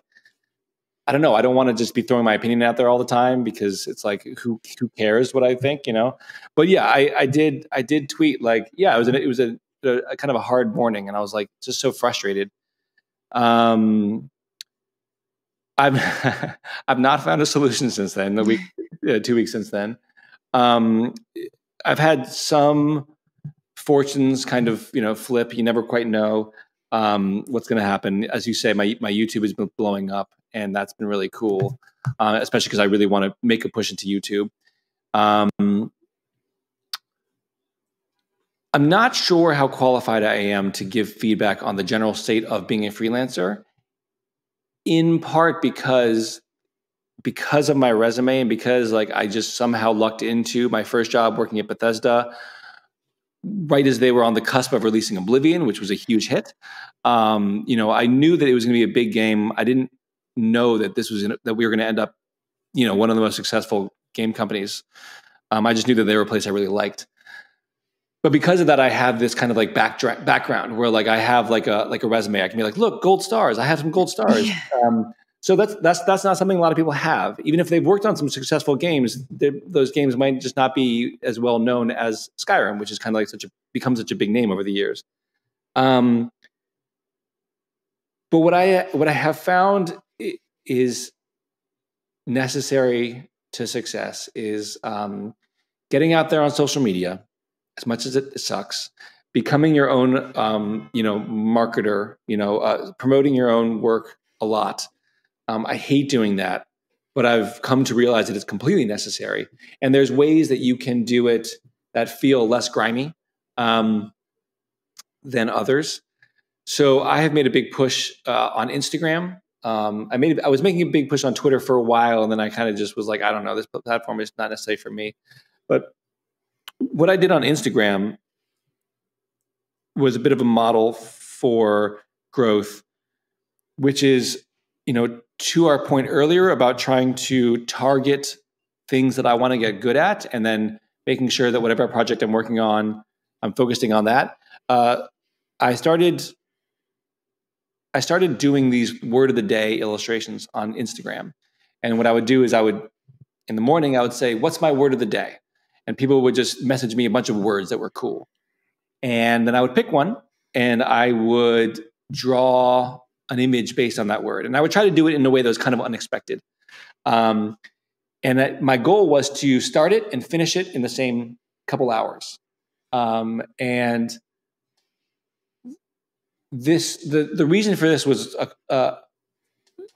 I don't know, I don't want to just be throwing my opinion out there all the time because it's like, who cares what I think, But yeah, I did tweet like, yeah, it was a kind of a hard morning, and I was like just so frustrated. I've I've not found a solution since then. 2 weeks since then. I've had some fortunes kind of flip. You never quite know what's going to happen. As you say, my YouTube has been blowing up, and that's been really cool, especially because I really want to make a push into YouTube. I'm not sure how qualified I am to give feedback on the general state of being a freelancer, in part because of my resume and because like I just somehow lucked into my first job working at Bethesda right as they were on the cusp of releasing Oblivion, which was a huge hit. I knew that it was going to be a big game. I didn't know that that we were going to end up, one of the most successful game companies. I just knew that they were a place I really liked. But because of that, I have this kind of like background where like I have like a resume. I can be like, look, gold stars. I have some gold stars. So that's not something a lot of people have. Even if they've worked on some successful games, those games might just not be as well known as Skyrim, which is kind of like become such a big name over the years. But what I have found is necessary to success is getting out there on social media, as much as it sucks, becoming your own marketer, promoting your own work a lot. I hate doing that, but I've come to realize that it's completely necessary. And there's ways that you can do it that feel less grimy than others. So I have made a big push on Instagram. I was making a big push on Twitter for a while, and then I kind of just was like, I don't know, this platform is not necessarily for me. But what I did on Instagram was a bit of a model for growth, which is, to our point earlier about trying to target things that I want to get good at, and then making sure that whatever project I'm working on, I'm focusing on that. I started doing these word of the day illustrations on Instagram. And what I would do is in the morning, I would say, what's my word of the day? And people would just message me a bunch of words that were cool. And then I would pick one and I would draw an image based on that word. And I would try to do it in a way that was kind of unexpected. And my goal was to start it and finish it in the same couple hours. And the reason for this was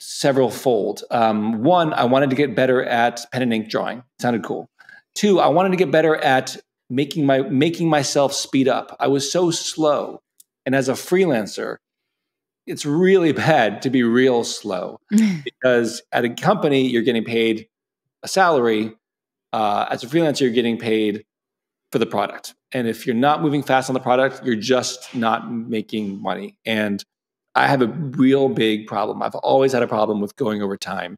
several fold. One, I wanted to get better at pen and ink drawing. It sounded cool. Two, I wanted to get better at making myself speed up. I was so slow. And as a freelancer, it's really bad to be real slow because at a company, you're getting paid a salary. As a freelancer, you're getting paid for the product. And if you're not moving fast on the product, you're just not making money. And I have a real big problem. I've always had a problem with going over time.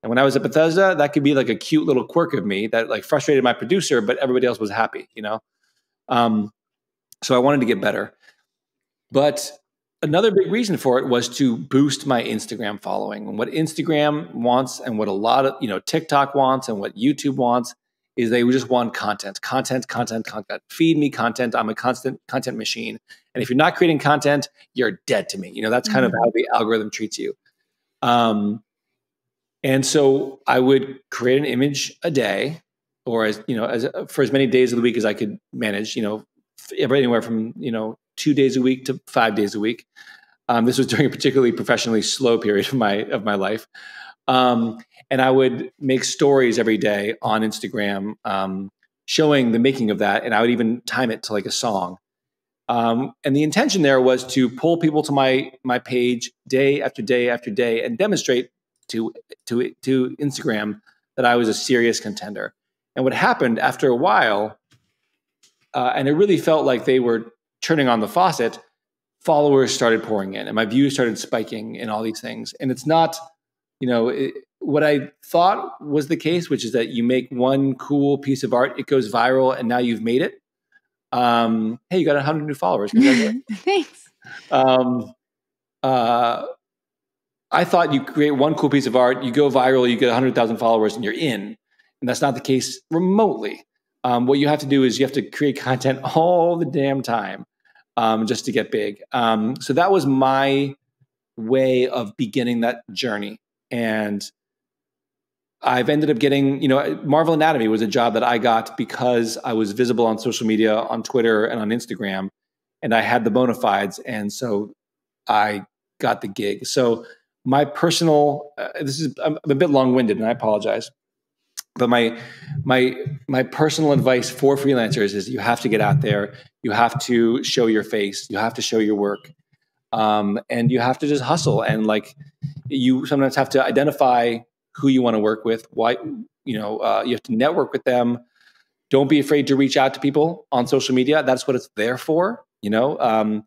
And when I was at Bethesda, that could be like a cute little quirk of me that like frustrated my producer, but everybody else was happy, So I wanted to get better. But another big reason for it was to boost my Instagram following. And what Instagram wants and what a lot of, TikTok wants and what YouTube wants is they just want content. Feed me content. I'm a constant content machine. And if you're not creating content, you're dead to me. That's kind of how the algorithm treats you. And so I would create an image a day, or for as many days of the week as I could manage, anywhere from, 2 days a week to 5 days a week. This was during a particularly professionally slow period of my life. And I would make stories every day on Instagram, showing the making of that. And I would even time it to like a song. And the intention there was to pull people to my page day after day after day and demonstrate to Instagram that I was a serious contender. And what happened after a while, and it really felt like they were turning on the faucet, followers started pouring in and my views started spiking and all these things. And it's not, what I thought was the case, which is that you make one cool piece of art, it goes viral, and now you've made it. Hey, you got 100 new followers. Thanks. I thought you create one cool piece of art, you go viral, you get 100,000 followers, and you're in. And that's not the case remotely. What you have to do is you have to create content all the damn time just to get big. So that was my way of beginning that journey. And I've ended up getting, Marvel Anatomy was a job that I got because I was visible on social media, on Twitter and on Instagram, and I had the bona fides. And so I got the gig. So my personal, I'm a bit long-winded and I apologize. But my personal advice for freelancers is you have to get out there. You have to show your face. You have to show your work. And you have to just hustle. And you sometimes have to identify who you want to work with. Why, you have to network with them. Don't be afraid to reach out to people on social media. That's what it's there for. 20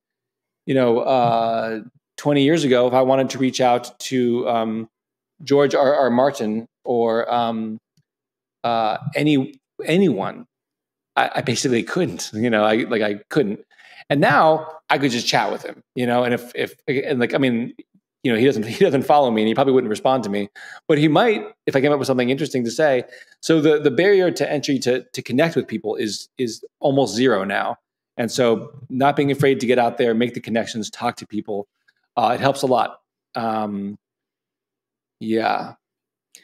years ago, if I wanted to reach out to George R. Martin or anyone, I basically couldn't. I couldn't. And now I could just chat with him. And he doesn't follow me, and he probably wouldn't respond to me, but he might if I came up with something interesting to say. So the barrier to entry to connect with people is almost zero now. And so not being afraid to get out there, make the connections, talk to people, it helps a lot. Yeah.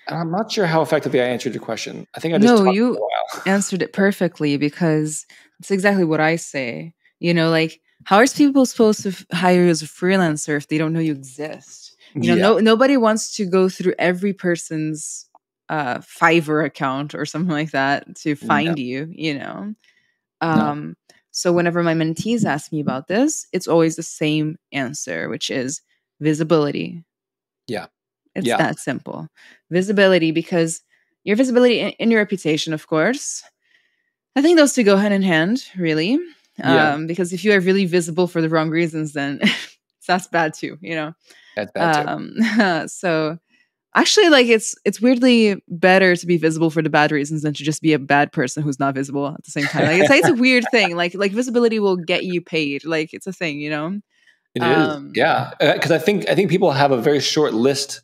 I'm not sure how effectively I answered your question. I think I just No, talked for a you while. answered it perfectly, because it's exactly what I say. Like, how are people supposed to hire you as a freelancer if they don't know you exist? Yeah. Nobody wants to go through every person's Fiverr account or something like that to find No. you. No. So whenever my mentees ask me about this, it's always the same answer, which is visibility. Yeah. It's Yeah. that simple. Visibility, because your visibility and your reputation, of course. I think those two go hand in hand, really. Yeah. Because if you are really visible for the wrong reasons, then that's bad too, That's bad too. So actually, like, it's weirdly better to be visible for the bad reasons than to just be a bad person who's not visible at the same time. Like, it's a weird thing. Like visibility will get you paid. Like, it's a thing, It is. Yeah. Because I think people have a very short list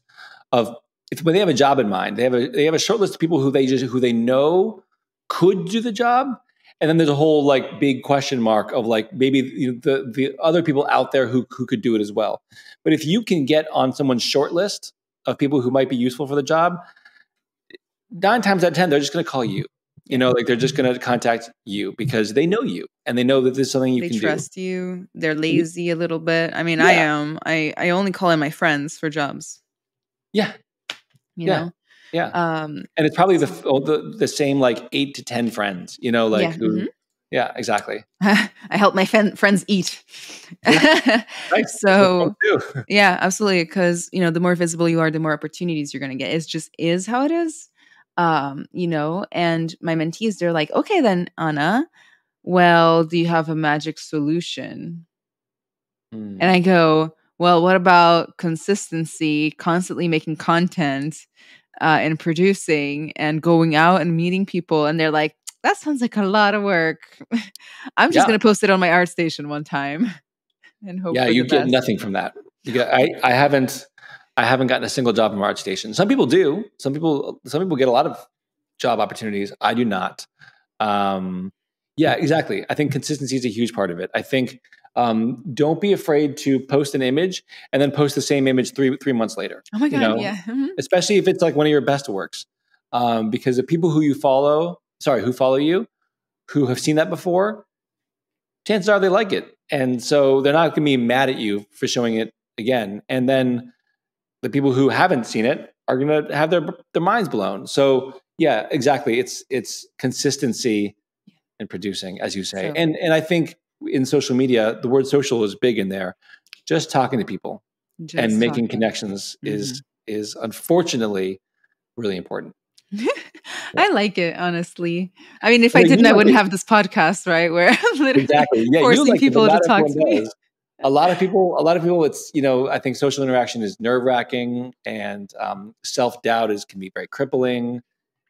of, when they have a job in mind, they have a short list of people who they know could do the job. And then there's a whole like big question mark of like maybe the other people out there who could do it as well. But if you can get on someone's short list of people who might be useful for the job, 9 times out of 10, they're just going to call you. Like they're just going to contact you because they know you and they know that this is something you can do. They trust you. They're lazy a little bit. I mean, Yeah. I am. I only call in my friends for jobs. Yeah. You know? Yeah. And it's probably the same like 8 to 10 friends, like who. Mm-hmm. Yeah, exactly. I help my friends eat. Yeah. Nice. So yeah, absolutely. Because, the more visible you are, the more opportunities you're going to get. It just is how it is. And my mentees, they're like, okay, then Anna, well, do you have a magic solution? And I go, well, what about consistency, constantly making content and producing and going out and meeting people? And they're like, that sounds like a lot of work. I'm just going to post it on my art station one time and hope for you the get best. nothing from that. I haven't gotten a single job from art station. Some people do. Some people get a lot of job opportunities. I do not. Yeah, exactly. I think consistency is a huge part of it. I think don't be afraid to post an image and then post the same image three months later. Oh my God, yeah. Mm-hmm. Especially if it's like one of your best works. Because the people who follow you, who have seen that before, chances are they like it. And so they're not going to be mad at you for showing it again. And then the people who haven't seen it are going to have their minds blown. So yeah, exactly. It's consistency in producing, as you say. So, and I think in social media, the word social is big in there. Just talking to people and making connections is unfortunately really important. I like it, honestly. I mean, if I didn't, I wouldn't have this podcast, right? Where I'm literally forcing people to talk to me. A lot of people, it's, I think social interaction is nerve-wracking, and self-doubt can be very crippling.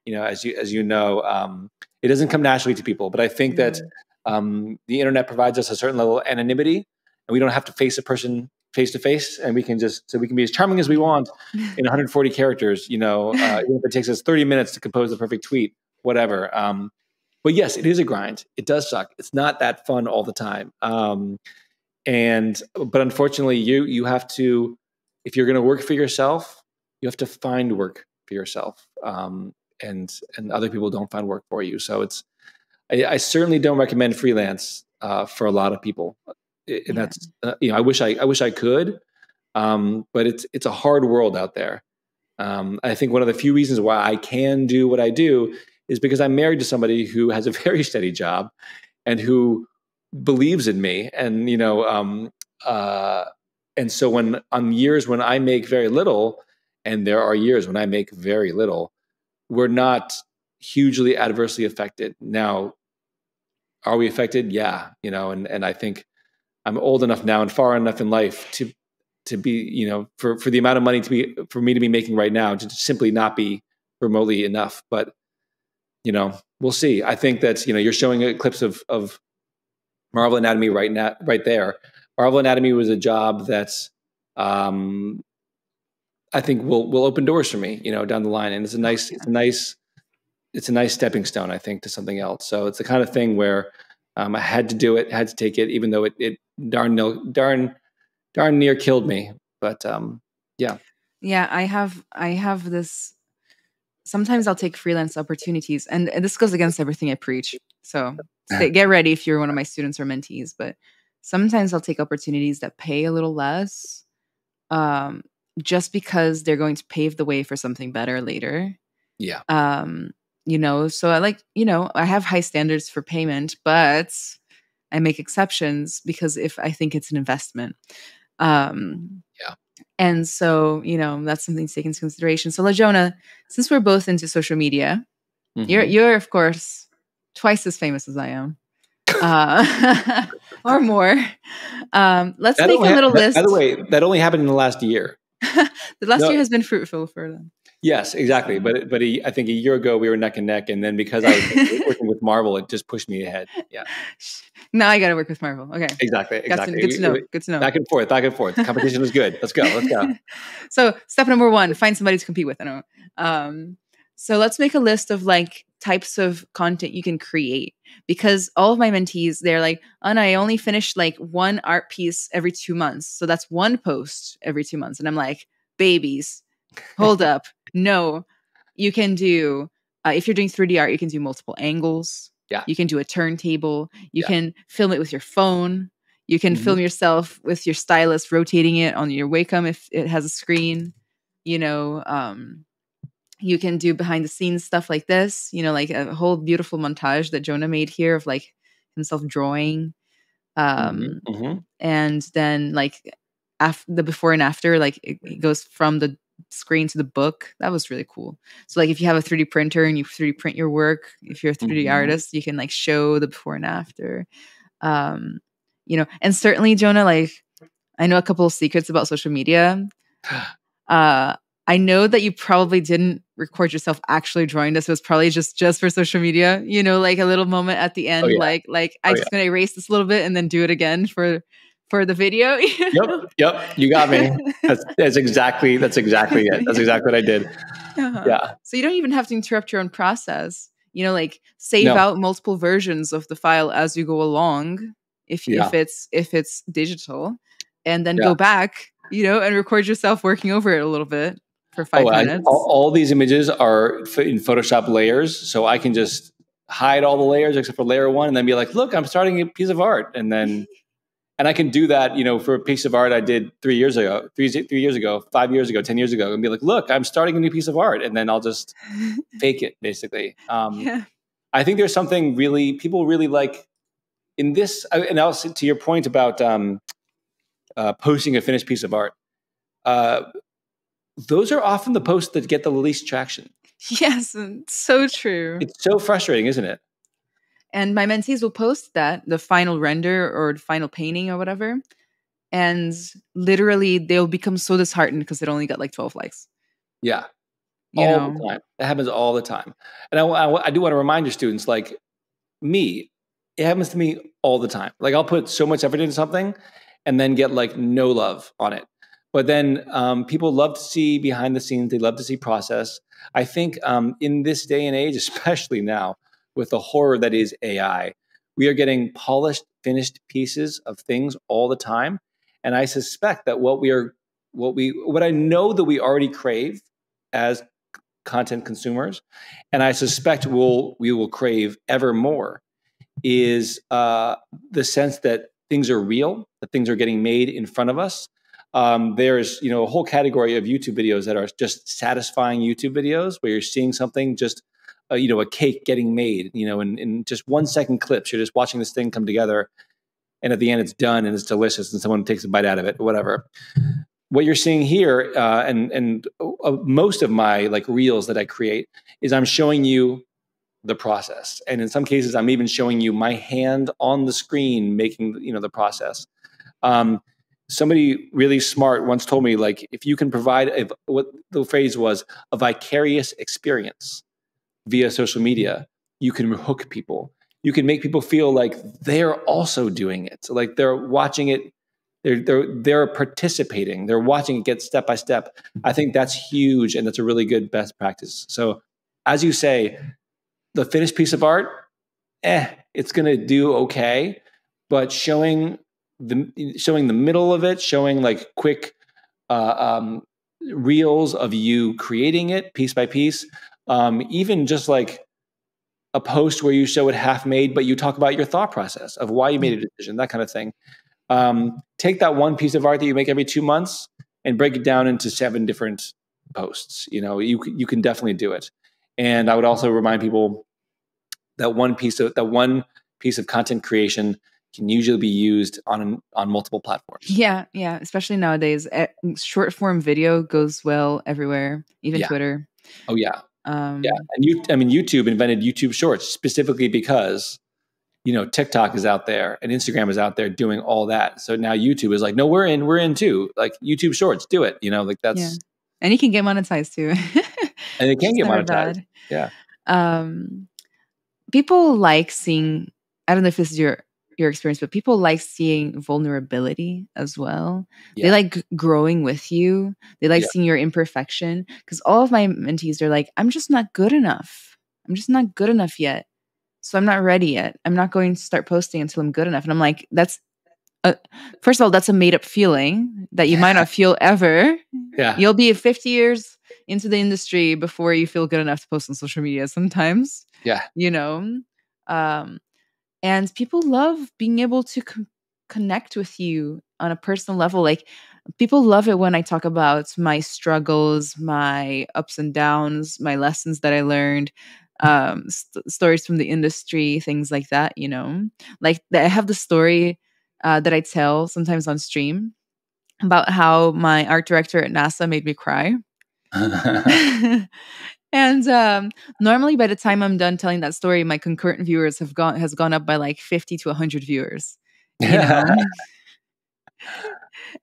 As you know, it doesn't come naturally to people. But I think that the internet provides us a certain level of anonymity, and we don't have to face a person face to face, and we can be as charming as we want in 140 characters. Even if it takes us 30 minutes to compose the perfect tweet, whatever. But yes, it is a grind. It does suck. It's not that fun all the time. But unfortunately, you have to, if you're going to work for yourself, you have to find work for yourself. And other people don't find work for you. So I certainly don't recommend freelance for a lot of people. And that's I wish I could, but it's a hard world out there. I think one of the few reasons why I can do what I do is because I'm married to somebody who has a very steady job and who believes in me. And and so when on years when I make very little, and there are years when I make very little, we're not hugely adversely affected. Now, are we affected? Yeah, and I think I'm old enough now and far enough in life to be, for the amount of money for me to be making right now, to simply not be remotely enough. But we'll see. I think that you're showing clips of Marvel Anatomy right there. Marvel Anatomy was a job that I think will open doors for me, down the line. And it's a nice stepping stone, I think, to something else. So it's the kind of thing where I had to do it, had to take it, even though it darn near killed me. But yeah. Yeah, I have this. Sometimes I'll take freelance opportunities, and this goes against everything I preach. So get ready if you're one of my students or mentees. But sometimes I'll take opportunities that pay a little less, just because they're going to pave the way for something better later. Yeah. So I have high standards for payment, but I make exceptions because if I think it's an investment. Yeah. And so, that's something to take into consideration. So, Jonah, since we're both into social media, you're of course twice as famous as I am, or more. Let's make a little list. By the way, that only happened in the last year. The last year has been fruitful for them. Yes, exactly. But I think a year ago we were neck and neck, and then because I was working with Marvel, it just pushed me ahead. Yeah. Now I got to work with Marvel. Okay. Exactly. Good to know. Back and forth. The competition is good. Let's go. So step number 1, find somebody to compete with. I don't know. So let's make a list of like types of content you can create, because all of my mentees, they're like, oh no, I only finish like one art piece every 2 months. So that's one post every 2 months. And I'm like, babies, hold up. No, you can do, if you're doing 3D art, you can do multiple angles. Yeah. You can do a turntable. You can film it with your phone. You can film yourself with your stylus rotating it on your Wacom if it has a screen. You can do behind the scenes stuff like this, like a whole beautiful montage that Jonah made here of like himself drawing. And then like the before and after, like it goes from the screen to the book. That was really cool. So like if you have a 3D printer and you 3D print your work, if you're a 3D artist, you can like show the before and after. And certainly, Jonah, like I know a couple of secrets about social media. I know that you probably didn't record yourself actually drawing this. It was probably just for social media, like a little moment at the end, like I'm just going to erase this a little bit and then do it again for the video. Yep. You got me. That's exactly it. That's exactly what I did. Yeah. So you don't even have to interrupt your own process, like save out multiple versions of the file as you go along. If it's digital, and then go back, and record yourself working over it a little bit for 5 minutes. All these images are in Photoshop layers, so I can just hide all the layers except for layer 1, and then be like, "Look, I'm starting a piece of art," and I can do that, for a piece of art I did 3 years ago, 5 years ago, 10 years ago, and be like, "Look, I'm starting a new piece of art," and then I'll just fake it, basically. I think there's something people really like in this, and also to your point about posting a finished piece of art. Those are often the posts that get the least traction. Yes, so true. It's so frustrating, isn't it? And my mentees will post the final render or the final painting or whatever. And literally they'll become so disheartened because it only got like 12 likes. Yeah. All the time. That happens all the time. And I do want to remind your students, like me, it happens to me all the time. Like I'll put so much effort into something and then get like no love on it. But then people love to see behind the scenes. They love to see process. I think in this day and age, especially now with the horror that is AI, we are getting polished, finished pieces of things all the time. And I suspect that what I know that we already crave as content consumers, and I suspect we will crave ever more, is the sense that things are real, that things are getting made in front of us. There's a whole category of YouTube videos that are just satisfying YouTube videos where you're seeing something just a cake getting made, in just 1 second clips. You're just watching this thing come together, and at the end it's done and it's delicious, and someone takes a bite out of it, or whatever. What you're seeing here, and most of my like reels that I create, is I'm showing you the process, and in some cases I'm even showing you my hand on the screen making the process. Somebody really smart once told me, like, if you can provide what the phrase was, a vicarious experience via social media, you can hook people. You can make people feel like they're also doing it. So like they're watching it they're participating. They're watching it get step by step. I think that's huge, and that's a really good best practice. So, as you say, the finished piece of art, it's going to do okay, but showing the middle of it, showing like quick reels of you creating it piece by piece, even just like a post where you show it half made, but you talk about your thought process of why you made a decision, that kind of thing. Take that one piece of art that you make every 2 months and break it down into 7 different posts. You can definitely do it. And I would also remind people that one piece of content creation can usually be used on multiple platforms. Yeah, especially nowadays. Short form video goes well everywhere, even Twitter. Oh yeah. And YouTube invented YouTube Shorts specifically because TikTok is out there and Instagram is out there doing all that. So now YouTube is like, no, we're in too. Like YouTube Shorts, do it. Like that's. Yeah. And you can get monetized too. And it can get monetized. Yeah. People like seeing. I don't know if this is your experience, but people like seeing vulnerability as well. Yeah. They like growing with you. They like seeing your imperfection. Because all of my mentees are like, I'm just not good enough. I'm just not good enough yet. So I'm not ready yet. I'm not going to start posting until I'm good enough. And I'm like, first of all, that's a made up feeling that you might not feel ever. Yeah. You'll be 50 years into the industry before you feel good enough to post on social media sometimes. Yeah. And people love being able to connect with you on a personal level. Like, people love it when I talk about my struggles, my ups and downs, my lessons that I learned, stories from the industry, things like that, Like, I have the story that I tell sometimes on stream about how my art director at NASA made me cry. And normally by the time I'm done telling that story, my concurrent viewers has gone up by like 50 to 100 viewers.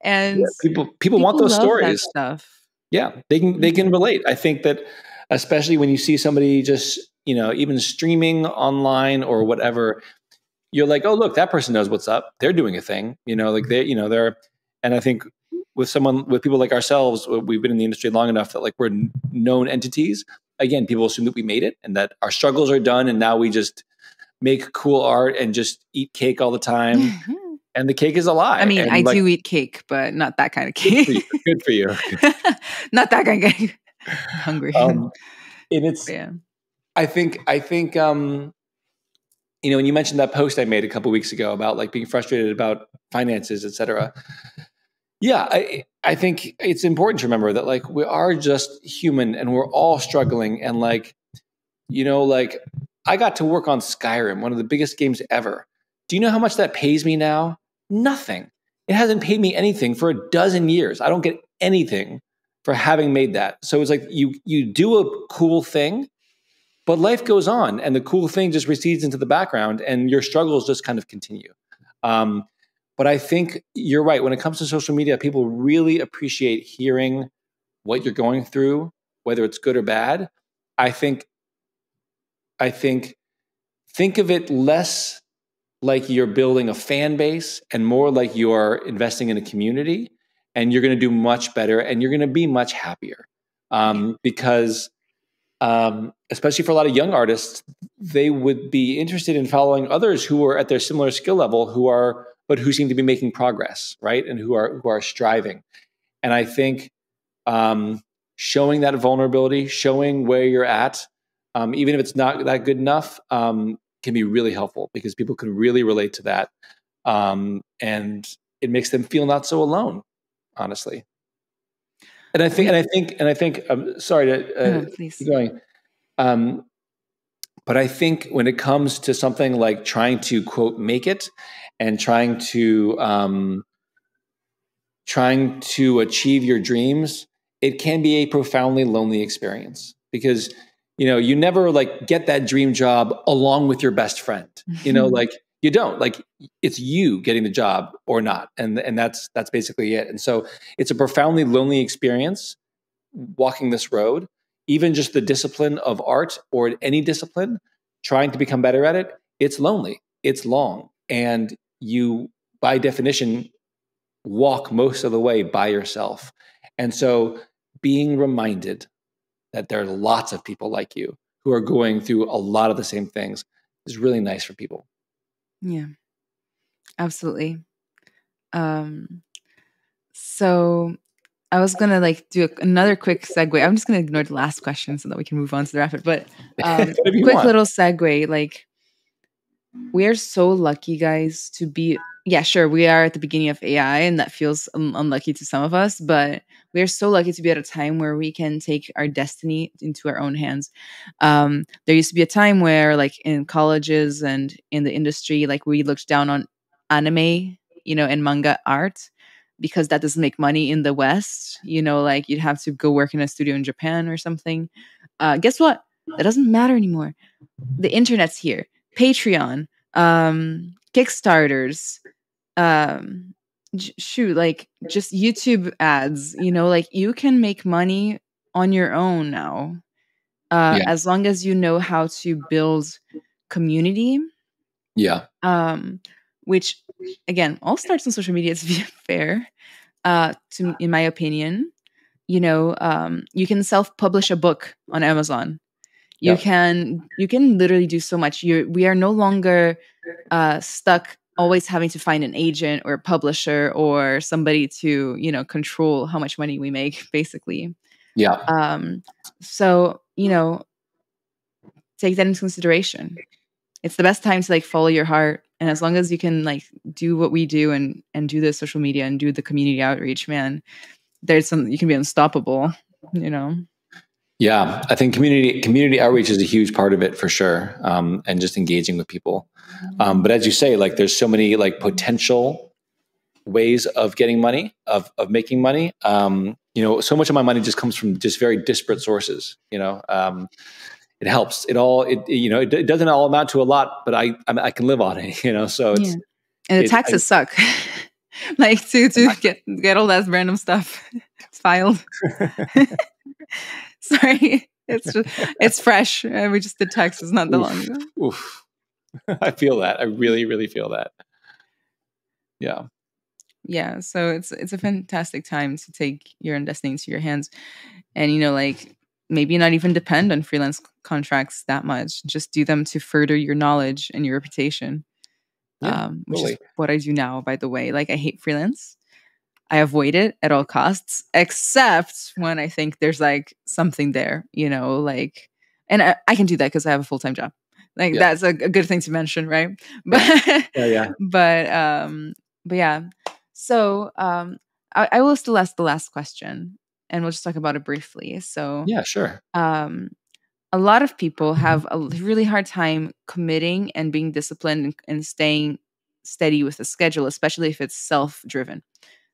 And people want those love stories. That stuff. Yeah, they can relate. I think that especially when you see somebody just even streaming online or whatever, you're like, oh look, that person knows what's up. They're doing a thing. Like they're. And I think with people like ourselves, we've been in the industry long enough that like we're known entities. Again, people assume that we made it and that our struggles are done, and now we just make cool art and just eat cake all the time. And the cake is a lie. I mean, I do eat cake, but not that kind of cake. Good for you. Not that kind of cake. Hungry. And it's. Yeah. I think. When you mentioned that post I made a couple of weeks ago about like being frustrated about finances, et cetera. Yeah, I think it's important to remember that like we are just human and we're all struggling. And like, like I got to work on Skryrim, one of the biggest games ever. Do you know how much that pays me now? Nothing. It hasn't paid me anything for a dozen years. I don't get anything for having made that. So it's like you do a cool thing, but life goes on and the cool thing just recedes into the background and your struggles just kind of continue. But I think you're right. When it comes to social media, people really appreciate hearing what you're going through, whether it's good or bad. I think of it less like you're building a fan base and more like you're investing in a community, and you're going to do much better and you're going to be much happier. Because especially for a lot of young artists, they would be interested in following others who are at their similar skill level, but who seem to be making progress, right? And who are striving. And I think showing that vulnerability, showing where you're at, even if it's not that good enough, can be really helpful because people can really relate to that. And it makes them feel not so alone, honestly. And I think, I'm sorry to keep going. But I think when it comes to something like trying to quote make it and trying to achieve your dreams, it can be a profoundly lonely experience because you never like get that dream job along with your best friend. Like you don't, like it's you getting the job or not, and that's basically it. And so it's a profoundly lonely experience walking this road. Even just the discipline of art or any discipline, trying to become better at it, it's lonely, it's long. And you, by definition, walk most of the way by yourself. And so being reminded that there are lots of people like you who are going through a lot of the same things is really nice for people. Yeah, absolutely. So I was gonna like do another quick segue. I'm just gonna ignore the last question so that we can move on to the rapid. But quick little segue. Like, we are so lucky, guys, to be. Yeah, sure, we are at the beginning of AI, and that feels unlucky to some of us. But we are so lucky to be at a time where we can take our destiny into our own hands. There used to be a time where, like, in colleges and in the industry, like, we looked down on anime, and manga art, because that doesn't make money in the West. Like, you'd have to go work in a studio in Japan or something. Guess what? That doesn't matter anymore. The internet's here. Patreon, Kickstarters, like, just YouTube ads. Like, you can make money on your own now, as long as you know how to build community. Yeah. Which, again, all starts on social media, to be fair, in my opinion. You can self-publish a book on Amazon. You can literally do so much. We are no longer stuck always having to find an agent or a publisher or somebody to, control how much money we make, basically. Yeah. So, take that into consideration. It's the best time to, like, follow your heart. And as long as you can, like, do what we do and do the social media and do the community outreach, man, you can be unstoppable, Yeah, I think community outreach is a huge part of it, for sure, and just engaging with people. But as you say, like, there's so many, like, potential ways of getting money, of making money. So much of my money just comes from just very disparate sources. It helps. It doesn't all amount to a lot, but I can live on it. So it's and the taxes suck. Like, to get all that random stuff filed. Sorry, it's fresh. We just did taxes not that long ago. Oof. I feel that. I really, really feel that. Yeah. Yeah. So it's a fantastic time to take your own destiny into your hands, and like, maybe not even depend on freelance contracts that much. Just do them to further your knowledge and your reputation. Which is what I do now, by the way. Like, I hate freelance. I avoid it at all costs, except when I think there's, like, something there, like, and I can do that because I have a full-time job. Like, that's a good thing to mention, right? But yeah. But yeah. So I will still ask the last question, and we'll just talk about it briefly. So yeah, sure. A lot of people have a really hard time committing and being disciplined and staying steady with the schedule, especially if it's self-driven.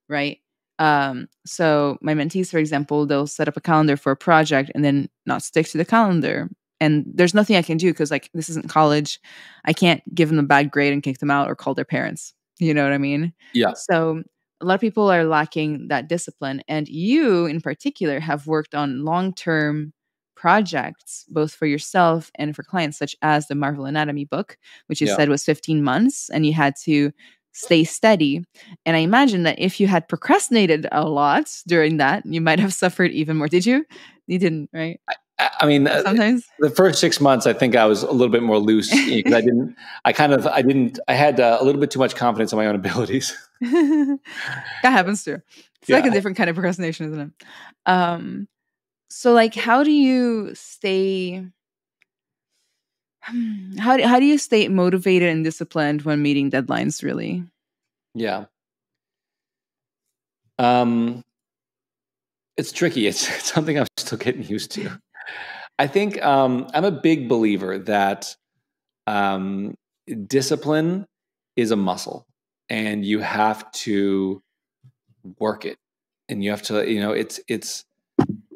Right. So my mentees, for example, they'll set up a calendar for a project and then not stick to the calendar. And there's nothing I can do because, like, this isn't college. I can't give them a bad grade and kick them out or call their parents. You know what I mean? Yeah. So a lot of people are lacking that discipline. And you, in particular, have worked on long-term projects, both for yourself and for clients, such as the Marvel Anatomy book, which you said was 15 months, and you had to stay steady. And I imagine that if you had procrastinated a lot during that, you might have suffered even more. Did you? You didn't, right? I mean, sometimes the first 6 months, I think I was a little bit more loose because I had a little bit too much confidence in my own abilities. That happens too. It's like a different kind of procrastination, isn't it? So, like, how do you stay motivated and disciplined when meeting deadlines, really? Yeah. It's tricky. It's something I'm still getting used to. I think I'm a big believer that discipline is a muscle, and you have to work it, and you have to,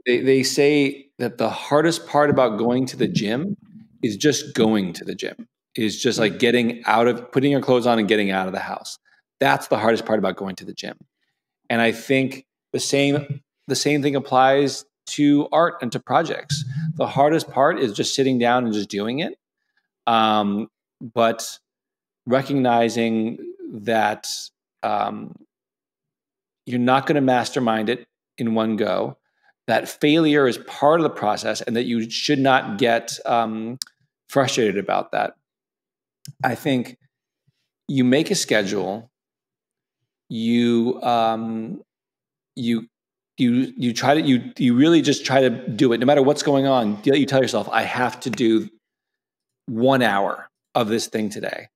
they say that the hardest part about going to the gym is just going to the gym, is just like putting your clothes on and getting out of the house. That's the hardest part about going to the gym. And I think the same thing applies to art and to projects. The hardest part is just sitting down and just doing it. But recognizing that you're not going to mastermind it in one go, that failure is part of the process, and that you should not get frustrated about that. I think you make a schedule, you really just try to do it no matter what's going on. You tell yourself, I have to do 1 hour of this thing today.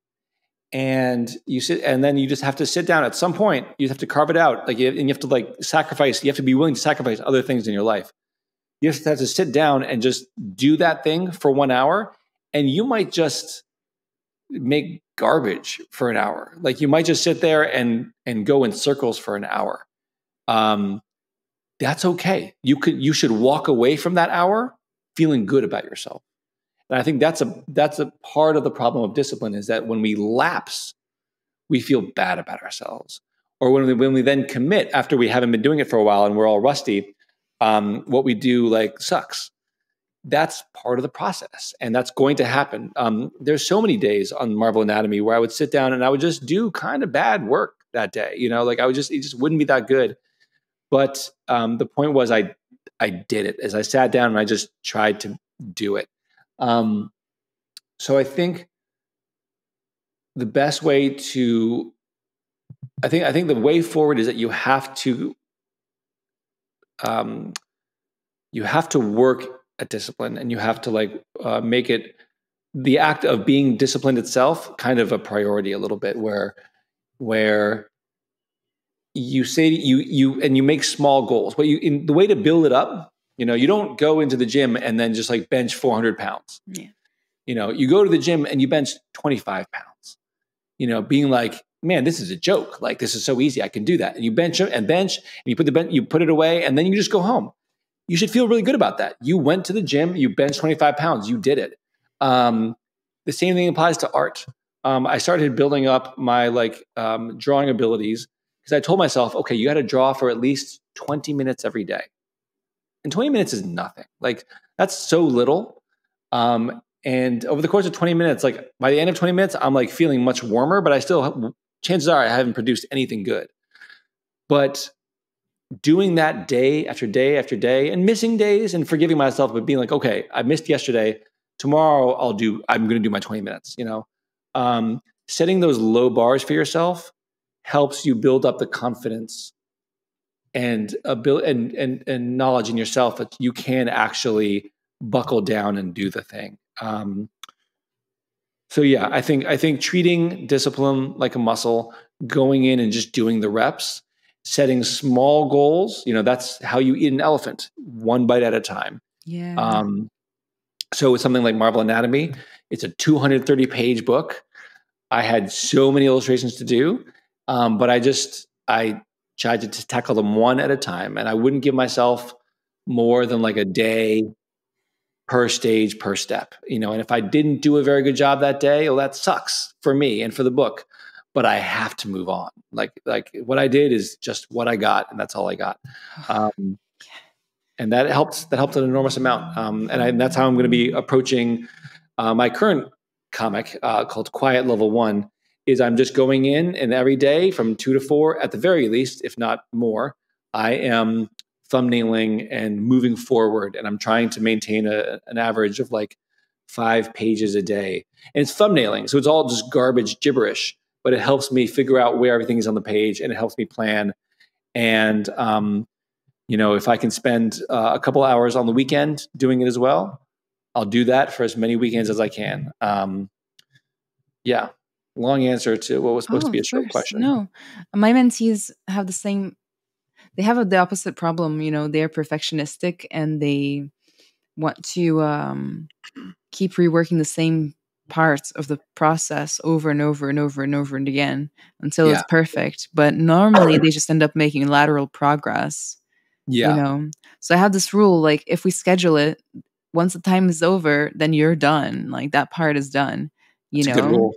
And you sit, and then you just have to sit down at some point. You have to carve it out. And you have to sacrifice. You have to be willing to sacrifice other things in your life. You have to sit down and just do that thing for 1 hour. And you might just make garbage for an hour. You might just sit there and go in circles for an hour. That's okay. You should walk away from that hour feeling good about yourself. And I think that's a part of the problem of discipline, is that when we lapse, we feel bad about ourselves. Or when we then commit after we haven't been doing it for a while and we're all rusty, what we do sucks. That's part of the process, and that's going to happen. There's so many days on Marvel Anatomy where I would sit down and I would just do kind of bad work that day. It just wouldn't be that good. But the point was, I did it. As I sat down and I just tried to do it. So I think the best way to, I think the way forward is that you have to work at discipline, and you have to make it, the act of being disciplined itself, kind of a priority a little bit, where you say you make small goals, but the way to build it up, you don't go into the gym and then just bench 400 pounds. Yeah. You go to the gym and you bench 25 pounds, being man, this is a joke. This is so easy. I can do that. And you bench and you put it away, and then you just go home. You should feel really good about that. You went to the gym, you benched 25 pounds, you did it. The same thing applies to art. I started building up my drawing abilities, because I told myself, okay, you got to draw for at least 20 minutes every day. And 20 minutes is nothing. That's so little. And over the course of 20 minutes, by the end of 20 minutes, I'm feeling much warmer, but I still, chances are I haven't produced anything good. But doing that day after day after day, and missing days, and forgiving myself, but being okay, I missed yesterday. Tomorrow I'm going to do my 20 minutes, setting those low bars for yourself helps you build up the confidence and knowledge in yourself that you can actually buckle down and do the thing. So yeah, I think treating discipline like a muscle, going in and just doing the reps, setting small goals, that's how you eat an elephant, one bite at a time. Yeah. So with something like Marvel Anatomy, it's a 230-page book. I had so many illustrations to do, but I tried to tackle them one at a time, and I wouldn't give myself more than a day per stage, per step, and if I didn't do a very good job that day, well, that sucks for me and for the book, but I have to move on. What I did is just what I got, and that's all I got. And that helped an enormous amount. And that's how I'm going to be approaching my current comic called Quiet Level 1, is I'm just going in, and every day from 2 to 4 at the very least, if not more, I am thumbnailing and moving forward. And I'm trying to maintain an average of 5 pages a day. And it's thumbnailing, so it's all just garbage gibberish, but it helps me figure out where everything is on the page, and it helps me plan. And if I can spend a couple hours on the weekend doing it as well, I'll do that for as many weekends as I can. Yeah. Long answer to what was supposed to be a short question. No, my mentees have they have the opposite problem. They're perfectionistic, and they want to keep reworking the same parts of the process over and over and over and over and again until it's perfect. But normally they just end up making lateral progress. Yeah. So I have this rule, if we schedule it, once the time is over, then you're done. That part is done. It's a good rule.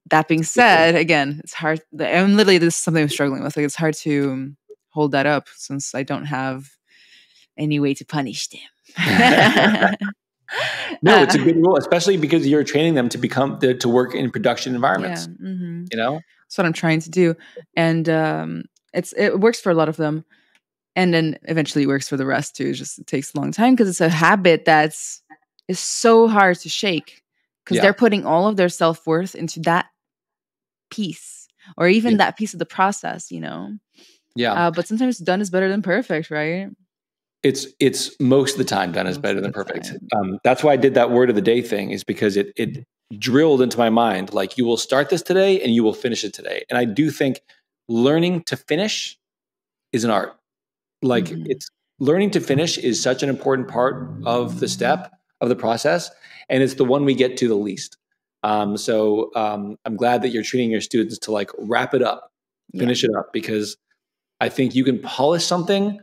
That being said, again, it's hard. And literally, this is something I'm struggling with. It's hard to hold that up since I don't have any way to punish them. No, it's a good rule, especially because you're training them to work in production environments. Yeah, mm-hmm. That's what I'm trying to do. And It works for a lot of them. And then eventually it works for the rest too. It takes a long time because it's a habit is so hard to shake because they're putting all of their self-worth into that piece or even that piece of the process, Yeah. But sometimes done is better than perfect, right? It's most of the time done is better than perfect. That's why I did that word of the day thing, is because it drilled into my mind, like, you will start this today and you will finish it today. And I do think learning to finish is an art. Like it's learning to finish is such an important part of the step of the process. And it's the one we get to the least. So I'm glad that you're treating your students to like wrap it up, finish it up, because I think you can polish something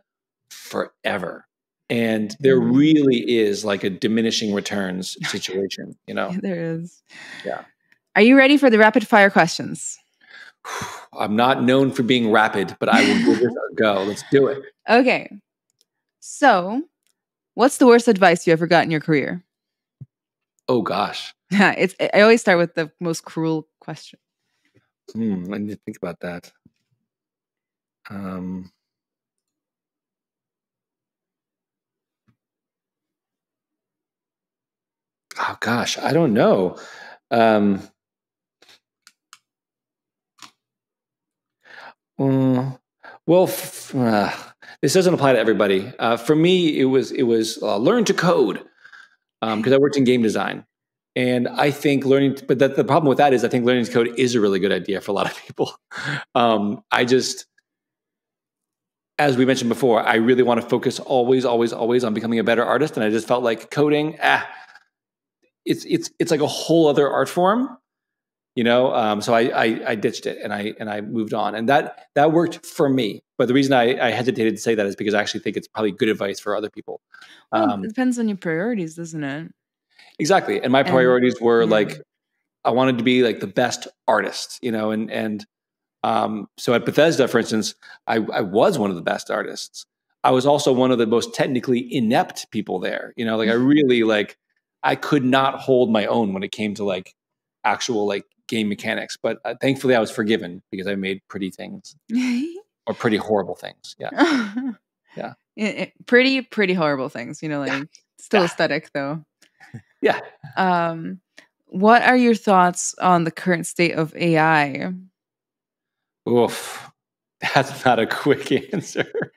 forever. And there really is like a diminishing returns situation, There is. Yeah. Are you ready for the rapid fire questions? I'm not known for being rapid, but I will give this a go. Let's do it. Okay. So, what's the worst advice you ever got in your career? Oh gosh. I always start with the most cruel question. I need to think about that. Oh gosh, I don't know. Well, this doesn't apply to everybody. For me, it was learn to code, because I worked in game design, and I think but the problem with that is I think learning to code is a really good idea for a lot of people. As we mentioned before, I really want to focus always on becoming a better artist, and I just felt like coding, it's like a whole other art form. So I ditched it and I moved on, and that worked for me. But the reason I hesitated to say that is because I actually think it's probably good advice for other people. Well, it depends on your priorities, doesn't it? Exactly. And my priorities were like, I wanted to be like the best artist, so at Bethesda, for instance, I was one of the best artists. I was also one of the most technically inept people there. Like I really I could not hold my own when it came to like actual like game mechanics, but thankfully I was forgiven because I made pretty things or pretty horrible things. Yeah. Pretty horrible things, still aesthetic though. Yeah. What are your thoughts on the current state of AI? Oof. That's not a quick answer.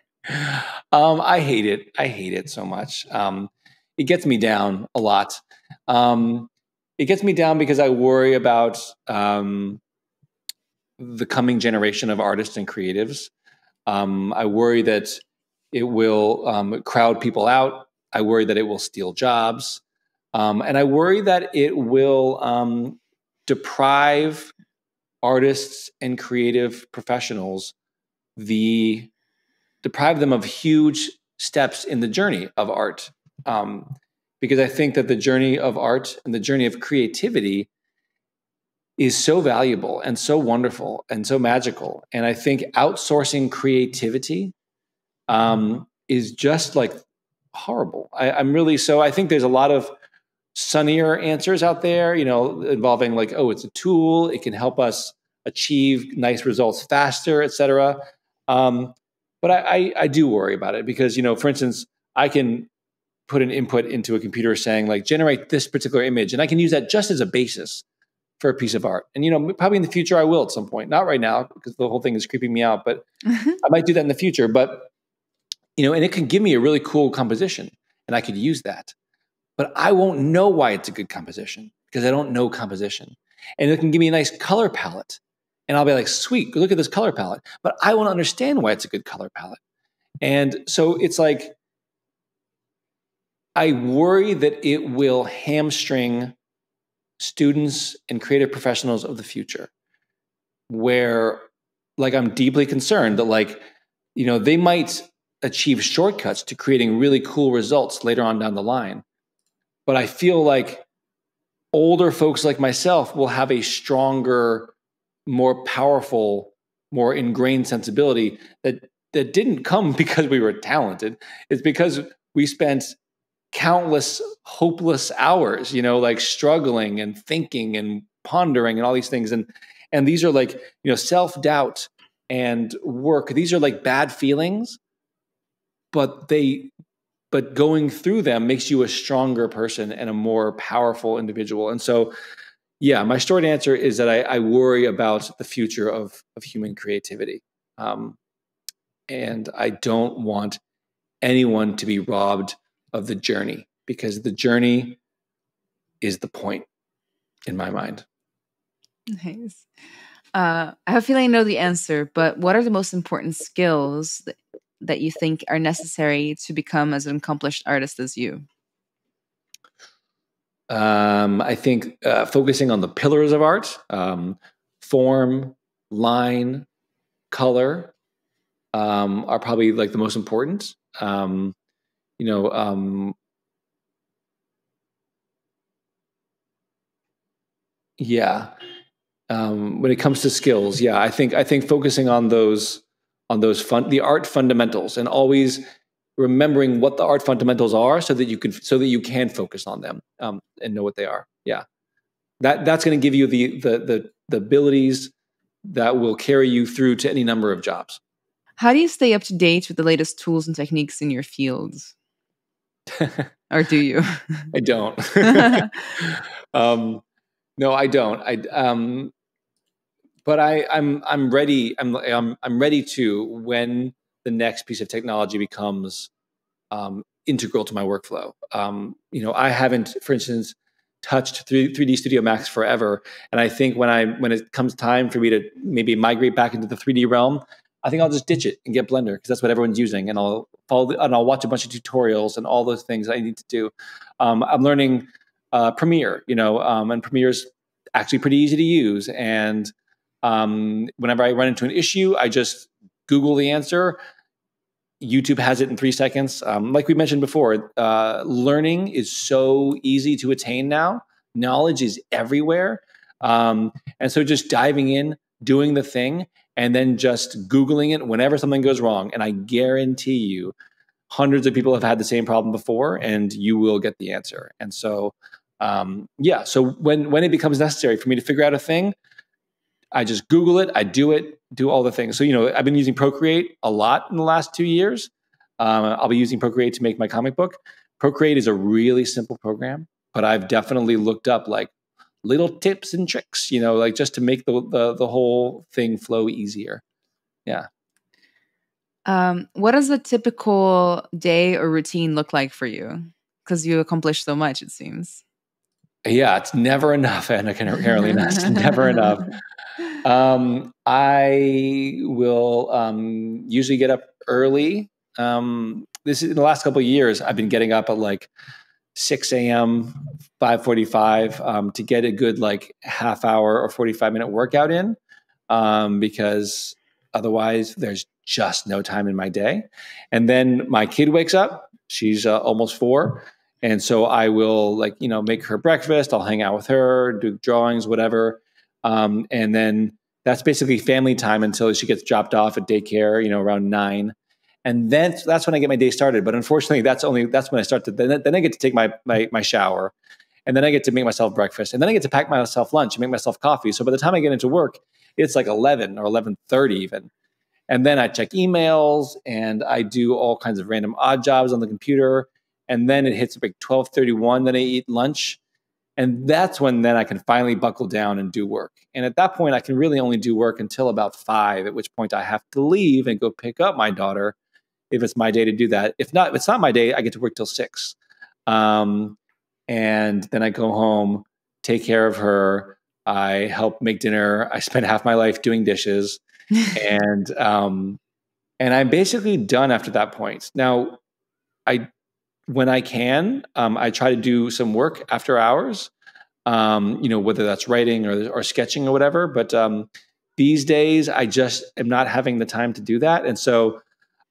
I hate it. I hate it so much. It gets me down a lot. It gets me down because I worry about the coming generation of artists and creatives. I worry that it will crowd people out. I worry that it will steal jobs. And I worry that it will deprive artists and creative professionals deprive them of huge steps in the journey of art. Because I think that the journey of art and the journey of creativity is so valuable and so wonderful and so magical. And I think outsourcing creativity is just like horrible. I think there's a lot of sunnier answers out there, involving like, oh, it's a tool. It can help us achieve nice results faster, et cetera. But I do worry about it because, for instance, I can put an input into a computer saying like, generate this particular image. And I can use that just as a basis for a piece of art. And, probably in the future I will at some point, not right now because the whole thing is creeping me out, but I might do that in the future. But, and it can give me a really cool composition and I could use that. But I won't know why it's a good composition because I don't know composition. And it can give me a nice color palette. And I'll be like, sweet, look at this color palette. But I won't understand why it's a good color palette. And so it's like, I worry that it will hamstring students and creative professionals of the future, where like I'm deeply concerned that like, they might achieve shortcuts to creating really cool results later on down the line. But I feel like older folks like myself will have a stronger, more powerful, more ingrained sensibility that didn't come because we were talented. It's because we spent countless hopeless hours, like struggling and thinking and pondering and all these things. And these are like, self-doubt and work, these are like bad feelings, but going through them makes you a stronger person and a more powerful individual. And so, yeah, my short answer is that I worry about the future of human creativity. And I don't want anyone to be robbed of the journey, because the journey is the point in my mind. Nice. I have a feeling I know the answer, but what are the most important skills that you think are necessary to become as an accomplished artist as you? I think focusing on the pillars of art, form, line, color, are probably like the most important. Yeah. When it comes to skills, yeah, I think focusing on the art fundamentals, and always remembering what the art fundamentals are, so that you can focus on them, and know what they are. Yeah, that's going to give you the abilities that will carry you through to any number of jobs. How do you stay up to date with the latest tools and techniques in your fields? Or do you? I don't. No, I don't. But I'm ready. I'm ready to, when the next piece of technology becomes integral to my workflow. I haven't, for instance, touched 3D Studio Max forever, and I think when it comes time for me to maybe migrate back into the 3D realm, I think I'll just ditch it and get Blender, because that's what everyone's using, and I'll I'll watch a bunch of tutorials and all those things I need to do. I'm learning Premiere, and Premiere's actually pretty easy to use, and whenever I run into an issue, I just Google the answer. YouTube has it in 3 seconds. Like we mentioned before, learning is so easy to attain now. Knowledge is everywhere. And so just diving in, doing the thing, and then just Googling it whenever something goes wrong. And I guarantee you, hundreds of people have had the same problem before, and you will get the answer. And so, so when it becomes necessary for me to figure out a thing, I just Google it, I do all the things. So, I've been using Procreate a lot in the last 2 years. I'll be using Procreate to make my comic book. Procreate is a really simple program, but I've definitely looked up like little tips and tricks, like just to make the whole thing flow easier. Yeah. What does a typical day or routine look like for you? Because you accomplish so much, it seems. Yeah, it's never enough, Anna Carolina. It's never enough. I will usually get up early. This is in the last couple of years, I've been getting up at like 6 a.m., 5:45 to get a good like half hour or 45-minute workout in, because otherwise there's just no time in my day. And then my kid wakes up. She's almost 4. And so I will make her breakfast. I'll hang out with her, do drawings, whatever. And then that's basically family time until she gets dropped off at daycare, around 9. And then that's when I get my day started. But unfortunately, that's when I start to, then I get to take my shower, and then I get to make myself breakfast, and then I get to pack myself lunch and make myself coffee. So by the time I get into work, it's like 11 or 11:30 even. And then I check emails, and I do all kinds of random odd jobs on the computer. And then it hits like 12:31, then I eat lunch. And that's when then I can finally buckle down and do work. And at that point, I can really only do work until about 5, at which point I have to leave and go pick up my daughter if it's my day to do that. If it's not my day, I get to work till 6. And then I go home, take care of her. I help make dinner. I spend half my life doing dishes. And I'm basically done after that point. Now, when I can, I try to do some work after hours, whether that's writing or sketching or whatever. But these days, I just am not having the time to do that. And so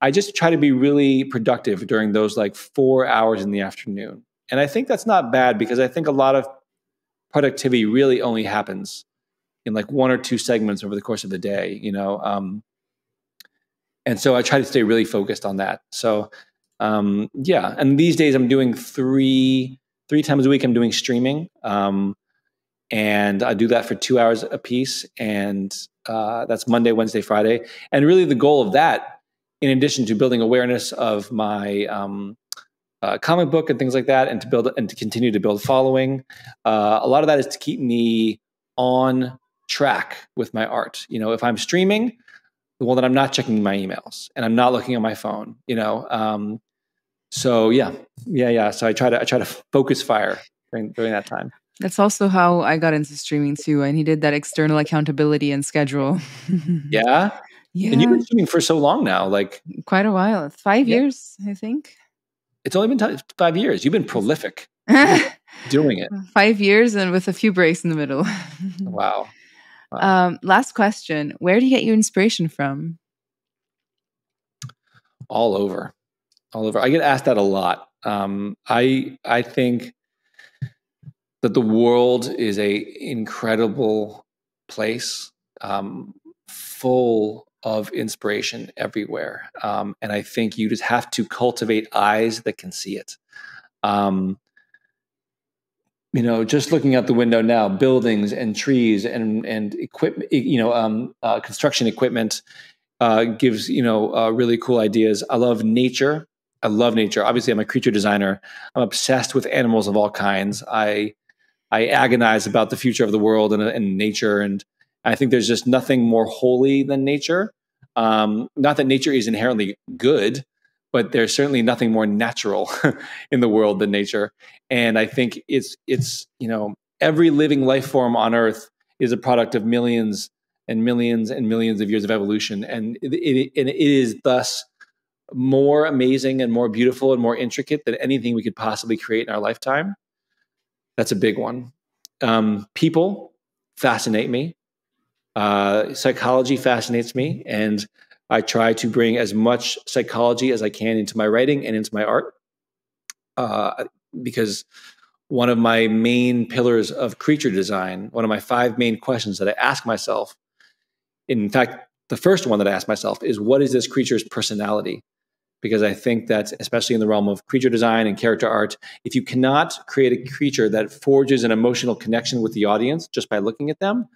I just try to be really productive during those like 4 hours in the afternoon. And I think that's not bad, because I think a lot of productivity really only happens in like 1 or 2 segments over the course of the day, and so I try to stay really focused on that. So, and these days I'm doing 3 times a week. I'm doing streaming, and I do that for 2 hours a piece. And That's Monday, Wednesday, Friday. And really the goal of that, in addition to building awareness of my comic book and things like that, and to continue to build following, a lot of that is to keep me on track with my art. If I'm streaming, well, then I'm not checking my emails and I'm not looking at my phone, so yeah. So I try to focus fire during that time. That's also how I got into streaming too. I needed that external accountability and schedule. Yeah. Yeah. And you've been streaming for so long now, like quite a while. It's 5 years, I think. It's only been 5 years. You've been prolific doing it. 5 years and with a few breaks in the middle. Wow. Last question. Where do you get your inspiration from? All over. I get asked that a lot. I think that the world is a incredible place, full of inspiration everywhere. And I think you just have to cultivate eyes that can see it. Just looking out the window now, buildings and trees and equipment, construction equipment gives, really cool ideas. I love nature. Obviously, I'm a creature designer. I'm obsessed with animals of all kinds. I agonize about the future of the world and nature. And I think there's just nothing more holy than nature. Not that nature is inherently good, but there's certainly nothing more natural in the world than nature. And I think it's every living life form on Earth is a product of millions and millions and millions of years of evolution. And it is thus more amazing and more beautiful and more intricate than anything we could possibly create in our lifetime. That's a big one. People fascinate me. Psychology fascinates me. And I try to bring as much psychology as I can into my writing and into my art. Because one of my main pillars of creature design, one of my 5 main questions that I ask myself, in fact, the first one that I ask myself is, what is this creature's personality? Because I think that, especially in the realm of creature design and character art, if you cannot create a creature that forges an emotional connection with the audience just by looking at them,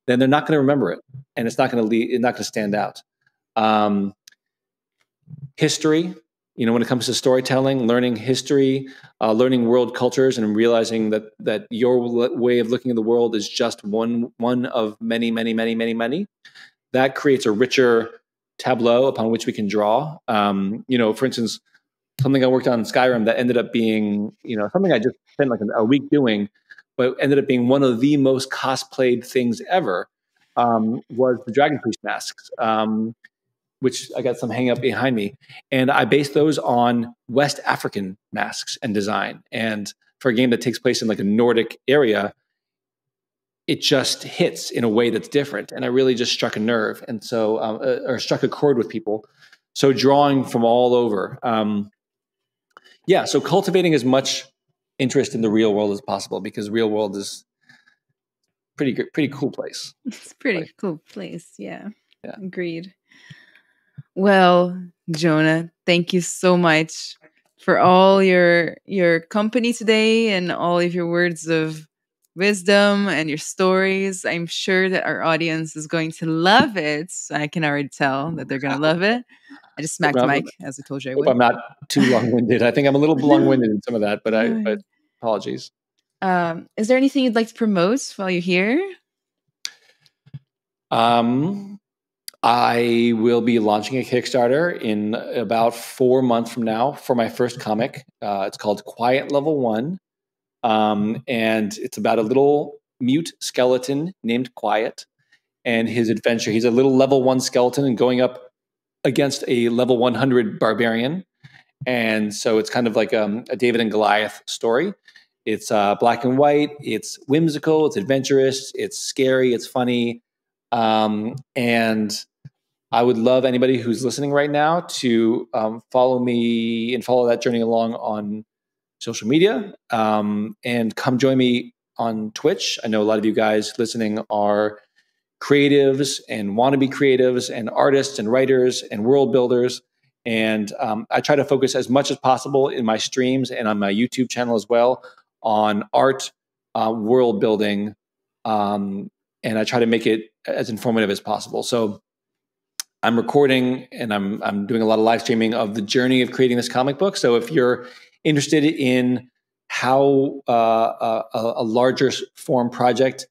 then they're not going to remember it, and it's not going to stand out. History, when it comes to storytelling, learning history, learning world cultures, and realizing that your way of looking at the world is just one of many, many, many, many, many. That creates a richer tableau upon which we can draw. For instance, something I worked on in Skyrim that ended up being, something I just spent like a week doing, but ended up being one of the most cosplayed things ever, was the Dragon Priest masks, which I got some hang up behind me. And I based those on West African masks and design. And for a game that takes place in like a Nordic area, it just hits in a way that's different. And I really just struck a nerve. And so, or struck a chord with people. So drawing from all over. So cultivating as much interest in the real world as possible, because the real world is pretty cool place. It's a pretty cool place. Yeah. Agreed. Well, Jonah, thank you so much for all your company today and all of your words of wisdom and your stories. I'm sure that our audience is going to love it. I can already tell that they're going to love it. I just smacked the mic, as I told you I would. I'm not too long-winded. I think I'm a little long-winded in some of that, but apologies. Is there anything you'd like to promote while you're here? I will be launching a Kickstarter in about 4 months from now for my first comic. It's called Quiet Level 1. And it's about a little mute skeleton named Quiet and his adventure. He's a little level 1 skeleton and going up against a level 100 barbarian. And so it's kind of like a David and Goliath story. It's black and white. It's whimsical. It's adventurous. It's scary. It's funny. And I would love anybody who's listening right now to follow me and follow that journey along on social media, and come join me on Twitch. I know a lot of you guys listening are creatives and want to be creatives and artists and writers and world builders. And I try to focus as much as possible in my streams and on my YouTube channel as well on art, world building, and I try to make it as informative as possible. So I'm recording and I'm doing a lot of live streaming of the journey of creating this comic book. So if you're interested in how a larger form project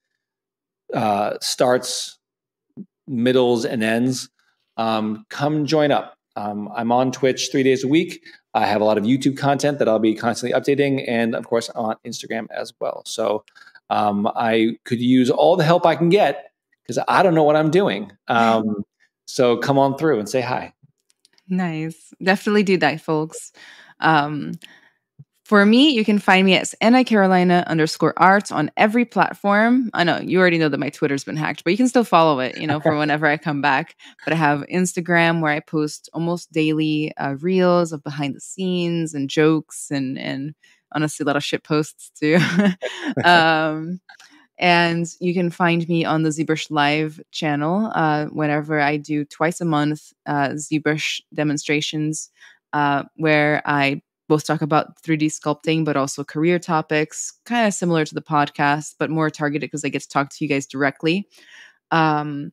starts, middles, and ends, come join up. I'm on Twitch 3 days a week. I have a lot of YouTube content that I'll be constantly updating, and of course on Instagram as well. So I could use all the help I can get because I don't know what I'm doing. So come on through and say hi. Nice. Definitely do that, folks. For me, you can find me at AnnaCarolina_art on every platform. I know you already know that my Twitter's been hacked, but you can still follow it, for whenever I come back. But I have Instagram where I post almost daily reels of behind the scenes and jokes and honestly a lot of shit posts too. And you can find me on the ZBrush Live channel whenever I do twice a month ZBrush demonstrations where I both talk about 3D sculpting, but also career topics, kind of similar to the podcast, but more targeted because I get to talk to you guys directly. And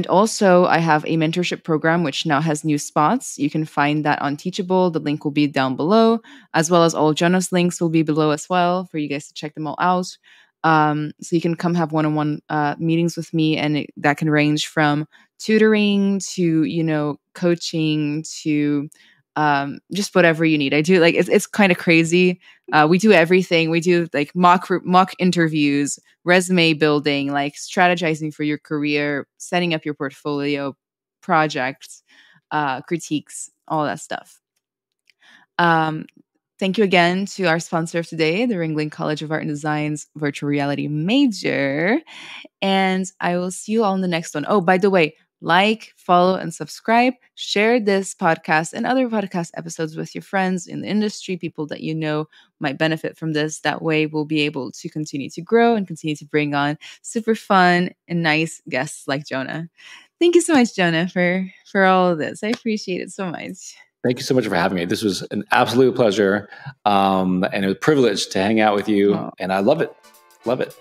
also, I have a mentorship program, which now has new spots. You can find that on Teachable. The link will be down below, as well as all Jonah's links will be below as well for you guys to check them all out. So you can come have one-on-one meetings with me, and that can range from tutoring to, coaching to just whatever you need. I do it's kind of crazy. We do everything. We do like mock interviews, resume building, like strategizing for your career, setting up your portfolio, projects, critiques, all that stuff. Thank you again to our sponsor of today, the Ringling College of Art and Design's virtual reality major. And I will see you all in the next one. Oh, by the way, like, follow, and subscribe. Share this podcast and other podcast episodes with your friends in the industry, people that you know might benefit from this. That way, we'll be able to continue to grow and continue to bring on super fun and nice guests like Jonah. Thank you so much, Jonah, for all of this. I appreciate it so much. Thank you so much for having me. This was an absolute pleasure, and it was a privilege to hang out with you, and I love it. Love it.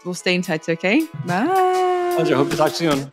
We'll stay in touch, okay? Bye. Pleasure. Hope to talk soon.